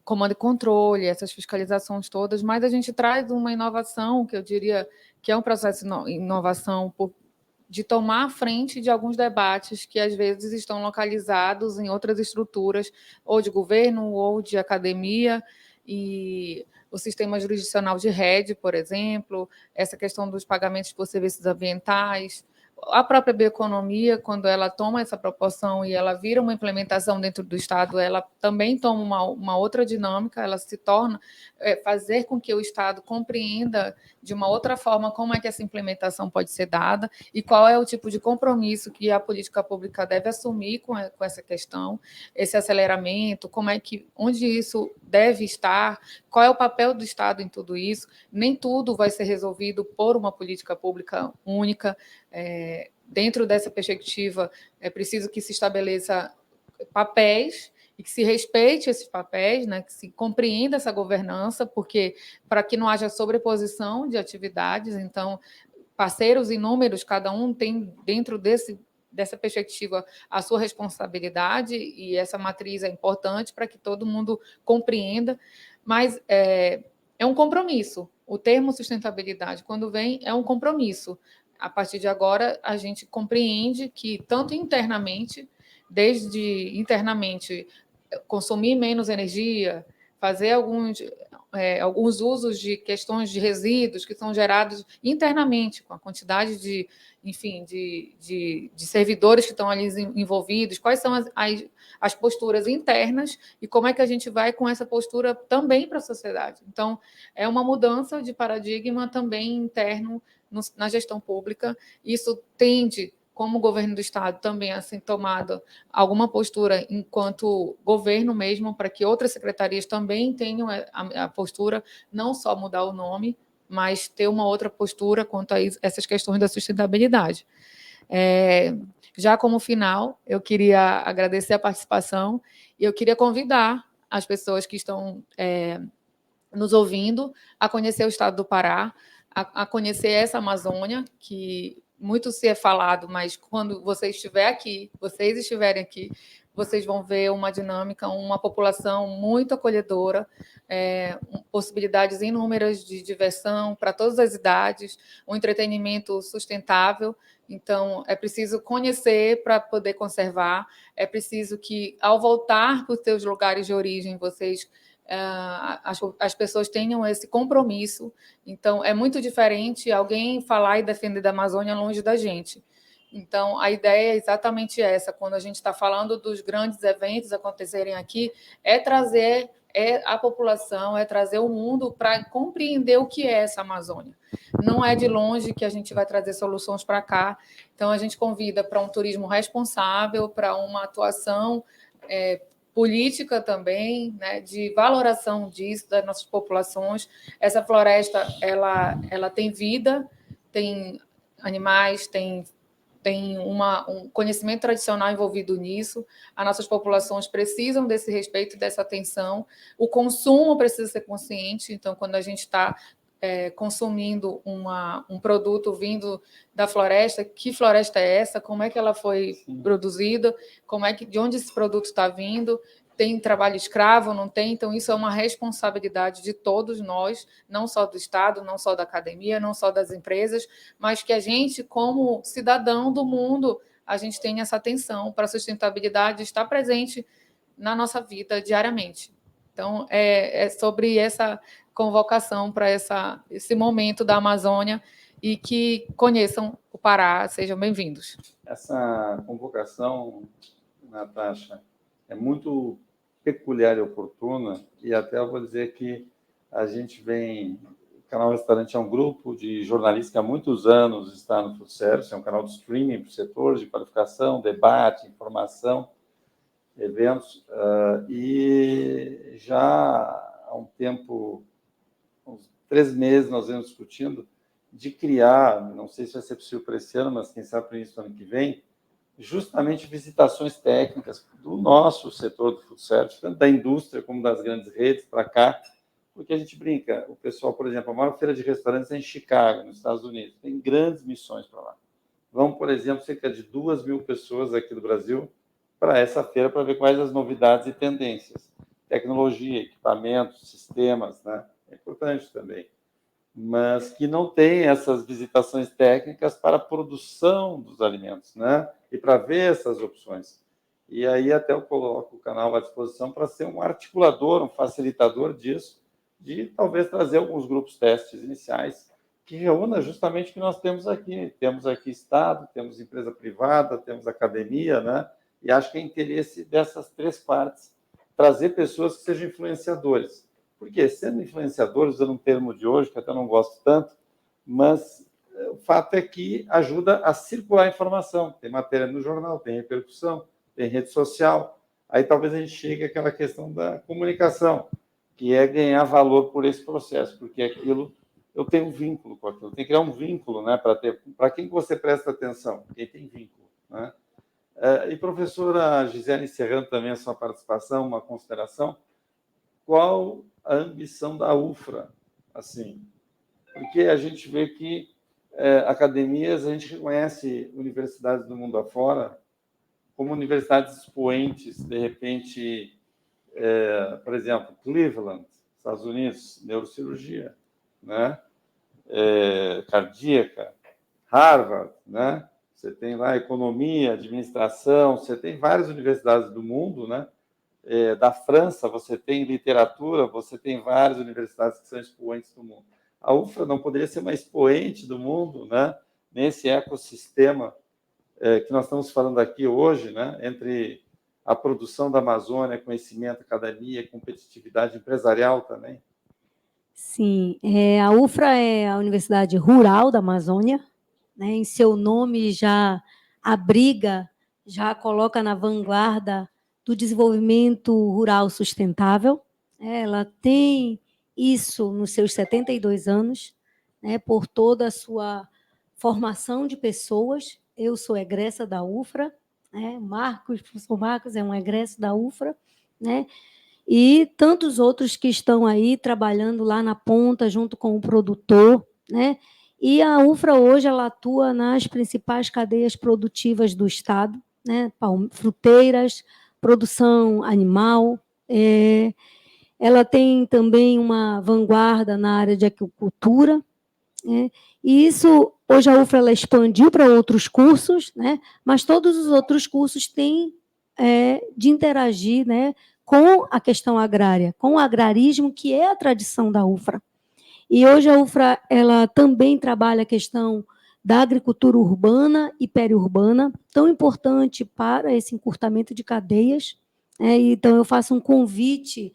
comando e controle, essas fiscalizações todas, mas a gente traz uma inovação, que eu diria que é um processo de inovação de tomar a frente de alguns debates que, às vezes, estão localizados em outras estruturas, ou de governo, ou de academia, e o sistema jurisdicional de rede, por exemplo, essa questão dos pagamentos por serviços ambientais, a própria bioeconomia, quando ela toma essa proporção e ela vira uma implementação dentro do Estado, ela também toma uma outra dinâmica, ela se torna fazer com que o Estado compreenda de uma outra forma como é que essa implementação pode ser dada e qual é o tipo de compromisso que a política pública deve assumir com essa questão, esse aceleramento, onde isso deve estar, qual é o papel do Estado em tudo isso. Nem tudo vai ser resolvido por uma política pública única. Dentro dessa perspectiva, é preciso que se estabeleça papéis e que se respeite esses papéis, né, que se compreenda essa governança, porque para que não haja sobreposição de atividades, então, parceiros inúmeros, cada um tem dentro dessa perspectiva a sua responsabilidade, e essa matriz é importante para que todo mundo compreenda, mas é um compromisso. O termo sustentabilidade, quando vem, é um compromisso. A partir de agora, a gente compreende que, tanto internamente, desde internamente, consumir menos energia, fazer alguns usos de questões de resíduos que são gerados internamente, com a quantidade de servidores que estão ali envolvidos, quais são as posturas internas e como é que a gente vai com essa postura também para a sociedade. Então, é uma mudança de paradigma também interno na gestão pública. Isso tende, como governo do Estado, também a ser tomada alguma postura enquanto governo mesmo, para que outras secretarias também tenham a postura, não só mudar o nome, mas ter uma outra postura quanto a essas questões da sustentabilidade. Já como final, eu queria agradecer a participação e eu queria convidar as pessoas que estão nos ouvindo a conhecer o Estado do Pará, a conhecer essa Amazônia, que muito se é falado, mas quando vocês estiverem aqui, vocês vão ver uma dinâmica, uma população muito acolhedora, possibilidades inúmeras de diversão para todas as idades, um entretenimento sustentável. Então, é preciso conhecer para poder conservar, é preciso que, ao voltar para os seus lugares de origem, vocês as pessoas tenham esse compromisso. Então, é muito diferente alguém falar e defender da Amazônia longe da gente. Então, a ideia é exatamente essa. Quando a gente está falando dos grandes eventos acontecerem aqui, é trazer a população, é trazer o mundo para compreender o que é essa Amazônia. Não é de longe que a gente vai trazer soluções para cá. Então, a gente convida para um turismo responsável, para uma atuação política também, né, de valoração disso, das nossas populações. Essa floresta, ela tem vida, tem animais, tem um conhecimento tradicional envolvido nisso. As nossas populações precisam desse respeito e dessa atenção. O consumo precisa ser consciente. Então, quando a gente está consumindo um produto vindo da floresta, que floresta é essa? Como é que ela foi produzida? De onde esse produto está vindo? Tem trabalho escravo, não tem? Então, isso é uma responsabilidade de todos nós, não só do Estado, não só da academia, não só das empresas, mas que a gente, como cidadão do mundo, a gente tenha essa atenção para a sustentabilidade estar presente na nossa vida diariamente. Então, é sobre essa convocação para esse momento da Amazônia e que conheçam o Pará, sejam bem-vindos. Essa convocação, Natasha, é muito peculiar e oportuna, e até eu vou dizer que a gente vem... O Canal Restaurante é um grupo de jornalistas que há muitos anos está no Food Service, é um canal de streaming para o setor, de qualificação, debate, informação, eventos, e já há um tempo, uns 3 meses, nós vemos discutindo de criar, não sei se vai ser possível para esse ano, mas quem sabe para o início do ano que vem, justamente visitações técnicas do nosso setor do food service, tanto da indústria como das grandes redes, para cá, porque a gente brinca, o pessoal, por exemplo, a maior feira de restaurantes é em Chicago, nos Estados Unidos, tem grandes missões para lá. Vão, por exemplo, cerca de 2.000 pessoas aqui do Brasil para essa feira para ver quais as novidades e tendências. Tecnologia, equipamentos, sistemas, né? É importante também. Mas que não tem essas visitações técnicas para a produção dos alimentos, né? E para ver essas opções. E aí até eu coloco o canal à disposição para ser um articulador, um facilitador disso, de talvez trazer alguns grupos testes iniciais que reúna justamente o que nós temos aqui. Temos aqui Estado, temos empresa privada, temos academia, né? E acho que é interesse dessas três partes trazer pessoas que sejam influenciadores. Porque, sendo influenciadores, usando um termo de hoje, que até não gosto tanto, mas o fato é que ajuda a circular a informação. Tem matéria no jornal, tem repercussão, tem rede social. Aí talvez a gente chegue àquela questão da comunicação, que é ganhar valor por esse processo, porque aquilo, eu tenho um vínculo com aquilo, tem que criar um vínculo, né, para quem você presta atenção, quem tem vínculo, né? E professora Gisele, encerrando também a sua participação, uma consideração, qual a ambição da UFRA, assim, porque a gente vê que academias, a gente reconhece universidades do mundo afora como universidades expoentes, de repente, por exemplo, Cleveland, Estados Unidos, neurocirurgia, né? Cardíaca, Harvard, né? Você tem lá economia, administração, você tem várias universidades do mundo, né? Da França, você tem literatura, você tem várias universidades que são expoentes do mundo. A UFRA não poderia ser uma expoente do mundo, né? Nesse ecossistema que nós estamos falando aqui hoje, né? Entre a produção da Amazônia, conhecimento, academia, competitividade empresarial também. Sim, a UFRA é a Universidade Rural da Amazônia, né? Em seu nome já abriga, já coloca na vanguarda do desenvolvimento rural sustentável. Ela tem isso nos seus 72 anos, né? Por toda a sua formação de pessoas. Eu sou egressa da UFRA, né? O professor Marcos é um egresso da UFRA, né? E tantos outros que estão aí trabalhando lá na ponta, junto com o produtor, né? E a UFRA hoje ela atua nas principais cadeias produtivas do Estado, né? Fruteiras, produção animal, ela tem também uma vanguarda na área de aquicultura, né? E isso, hoje a UFRA ela expandiu para outros cursos, né? Mas todos os outros cursos têm de interagir, né, com a questão agrária, com o agrarismo, que é a tradição da UFRA. E hoje a UFRA ela também trabalha a questão da agricultura urbana e periurbana, tão importante para esse encurtamento de cadeias. Então, eu faço um convite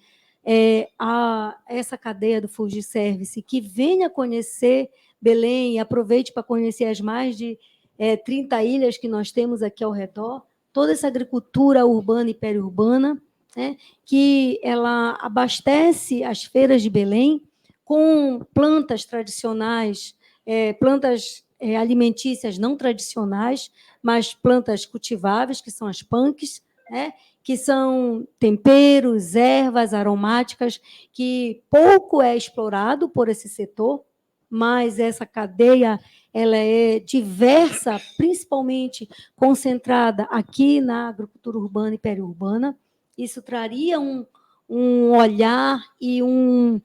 a essa cadeia do Fujiservice que venha conhecer Belém e aproveite para conhecer as mais de 30 ilhas que nós temos aqui ao redor, toda essa agricultura urbana e periurbana, né, que ela abastece as feiras de Belém com plantas tradicionais, plantas alimentícias não tradicionais, mas plantas cultiváveis, que são as punks, né, que são temperos, ervas aromáticas, que pouco é explorado por esse setor, mas essa cadeia ela é diversa, principalmente concentrada aqui na agricultura urbana e periurbana. Isso traria um olhar e um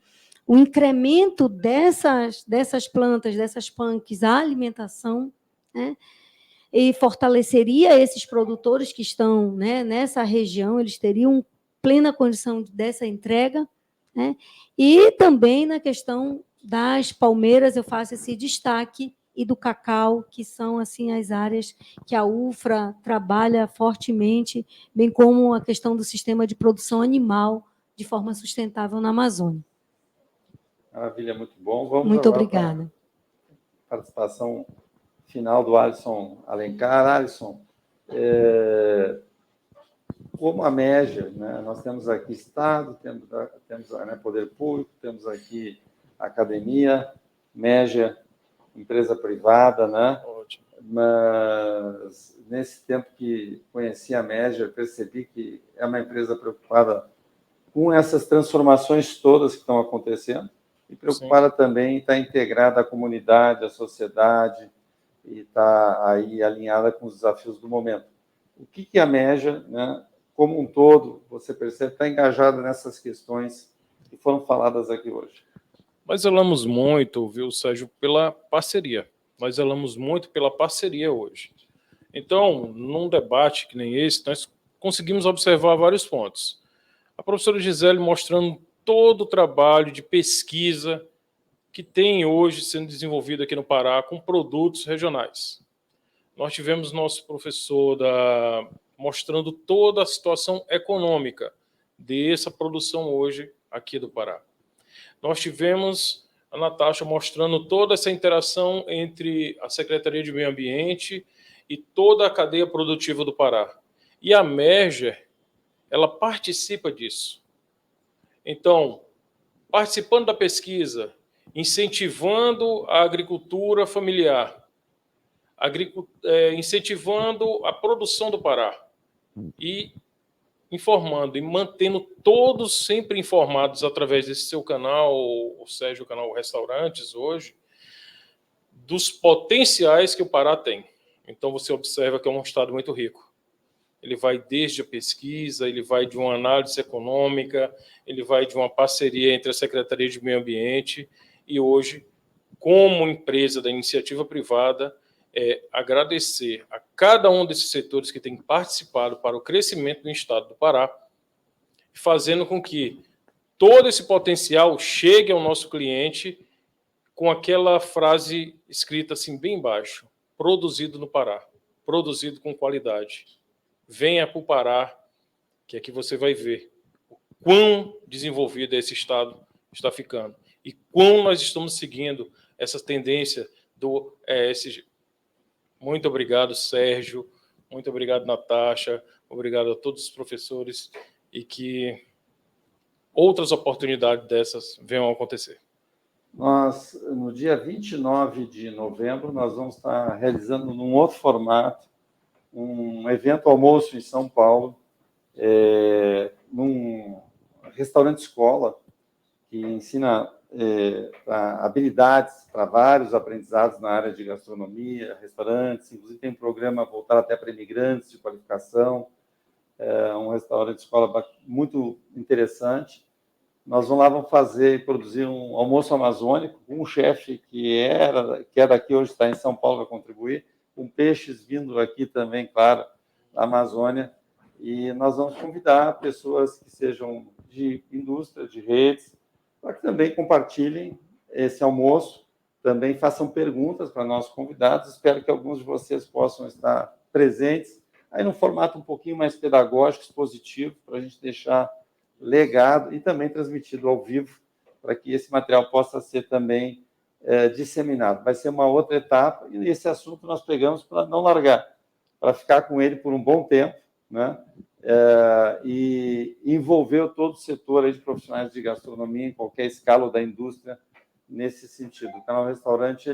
incremento dessas plantas, dessas punks, à alimentação, né? E fortaleceria esses produtores que estão, né, nessa região, eles teriam plena condição dessa entrega, né? E também na questão das palmeiras, eu faço esse destaque, e do cacau, que são assim as áreas que a UFRA trabalha fortemente, bem como a questão do sistema de produção animal de forma sustentável na Amazônia. Maravilha, muito bom. Vamos Muito agora obrigada. para a participação final do Alisson Alencar. Alisson, como a média, né, nós temos aqui Estado, temos né, poder público, temos aqui academia, média, empresa privada, né? Ótimo. Mas nesse tempo que conheci a média, percebi que é uma empresa preocupada com essas transformações todas que estão acontecendo e preocupada também em estar integrada à comunidade, à sociedade e estar aí alinhada com os desafios do momento. O que a MEJA, né, como um todo, você percebe, está engajada nessas questões que foram faladas aqui hoje? Nós zelamos muito, viu, Sérgio, pela parceria. Nós zelamos muito pela parceria hoje. Então, num debate que nem esse, nós conseguimos observar vários pontos. A professora Gisele mostrando todo o trabalho de pesquisa que tem hoje sendo desenvolvido aqui no Pará com produtos regionais. Nós tivemos nosso professor mostrando toda a situação econômica dessa produção hoje aqui do Pará. Nós tivemos a Natasha mostrando toda essa interação entre a Secretaria de Meio Ambiente e toda a cadeia produtiva do Pará. E a Merger, ela participa disso. Então, participando da pesquisa, incentivando a agricultura familiar, incentivando a produção do Pará e informando e mantendo todos sempre informados através desse seu canal, o Sérgio, o canal Restaurantes hoje, dos potenciais que o Pará tem. Então você observa que é um estado muito rico. Ele vai desde a pesquisa, ele vai de uma análise econômica, ele vai de uma parceria entre a Secretaria de Meio Ambiente e hoje, como empresa da iniciativa privada, agradecer a cada um desses setores que tem participado para o crescimento do estado do Pará, fazendo com que todo esse potencial chegue ao nosso cliente com aquela frase escrita assim bem embaixo: produzido no Pará, produzido com qualidade. Venha para o Pará, que aqui você vai ver o quão desenvolvido esse estado está ficando e quão nós estamos seguindo essa tendência do ESG. Muito obrigado, Sérgio. Muito obrigado, Natasha. Obrigado a todos os professores e que outras oportunidades dessas venham a acontecer. Nós, no dia 29 de novembro, nós vamos estar realizando num outro formato um evento almoço em São Paulo, num restaurante escola que ensina habilidades para vários aprendizados na área de gastronomia, restaurantes, inclusive tem um programa voltado até para imigrantes de qualificação, um restaurante escola muito interessante. Nós vamos fazer e produzir um almoço amazônico com um chefe que é daqui, hoje está em São Paulo, vai contribuir, com peixes vindo aqui também, claro, da Amazônia. E nós vamos convidar pessoas que sejam de indústria, de redes, para que também compartilhem esse almoço, também façam perguntas para nossos convidados. Espero que alguns de vocês possam estar presentes, aí num formato um pouquinho mais pedagógico, expositivo, para a gente deixar legado e também transmitido ao vivo, para que esse material possa ser também disseminado. Vai ser uma outra etapa, e esse assunto nós pegamos para não largar, para ficar com ele por um bom tempo, né? E envolver todo o setor aí de profissionais de gastronomia, em qualquer escala da indústria, nesse sentido. O canal Restaurante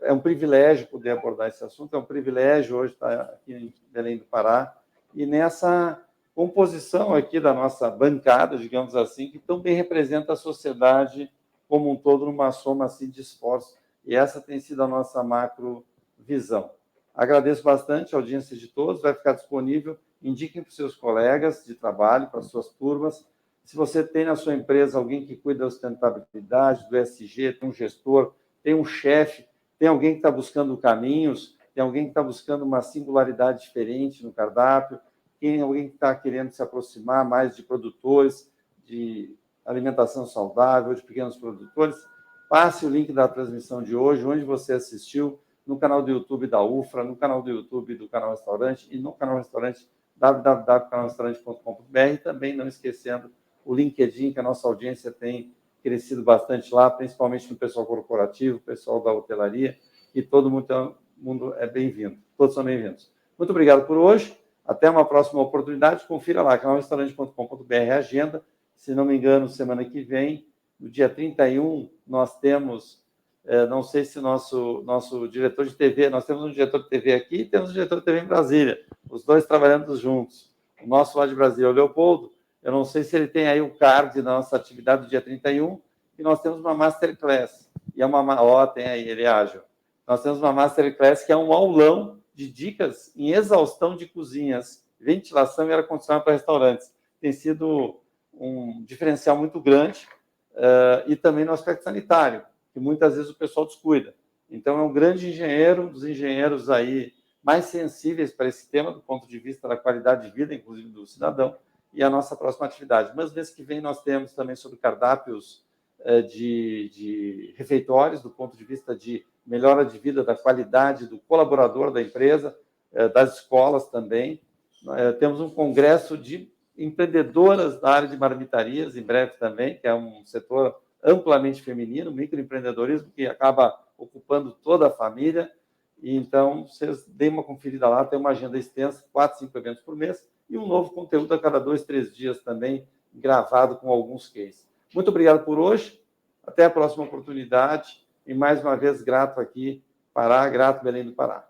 é um privilégio poder abordar esse assunto, é um privilégio hoje estar aqui em Belém do Pará, e nessa composição aqui da nossa bancada, digamos assim, que tão bem representa a sociedade como um todo, numa soma assim, de esforço, e essa tem sido a nossa macro visão. Agradeço bastante a audiência de todos, vai ficar disponível, indiquem para os seus colegas de trabalho, para as suas turmas. Se você tem na sua empresa alguém que cuida da sustentabilidade, do ESG, tem um gestor, tem um chefe, tem alguém que está buscando caminhos, tem alguém que está buscando uma singularidade diferente no cardápio, tem alguém que está querendo se aproximar mais de produtores de alimentação saudável, de pequenos produtores, passe o link da transmissão de hoje, onde você assistiu, no canal do YouTube da UFRA, no canal do YouTube do Canal Restaurante e no canal Restaurante www.canalrestaurante.com.br, também não esquecendo o LinkedIn, que a nossa audiência tem crescido bastante lá, principalmente no pessoal corporativo, pessoal da hotelaria, e todo mundo é bem-vindo, todos são bem-vindos. Muito obrigado por hoje, até uma próxima oportunidade, confira lá, canalrestaurante.com.br, agenda, se não me engano, semana que vem, no dia 31, nós temos, não sei se nosso diretor de TV, nós temos um diretor de TV aqui e temos um diretor de TV em Brasília, os dois trabalhando juntos. O nosso lá de Brasília é o Leopoldo, Eu não sei se ele tem aí o card da nossa atividade do dia 31, e nós temos uma Masterclass. E é uma... tem aí, ele é ágil. Nós temos uma Masterclass que é um aulão de dicas em exaustão de cozinhas, ventilação e ar-condicionado para restaurantes. Tem sido um diferencial muito grande, e também no aspecto sanitário, que muitas vezes o pessoal descuida. Então, é um grande engenheiro, um dos engenheiros aí mais sensíveis para esse tema, do ponto de vista da qualidade de vida, inclusive do cidadão, e a nossa próxima atividade. Mas, mês que vem, nós temos também sobre cardápios de refeitórios, do ponto de vista de melhora de vida, da qualidade do colaborador da empresa, das escolas também. Temos um congresso de empreendedoras da área de marmitarias, em breve também, que é um setor amplamente feminino, microempreendedorismo, que acaba ocupando toda a família. E então, vocês deem uma conferida lá, tem uma agenda extensa, 4, 5 eventos por mês, e um novo conteúdo a cada 2, 3 dias também, gravado com alguns cases. Muito obrigado por hoje, até a próxima oportunidade, e mais uma vez grato aqui, Pará, grato Belém do Pará.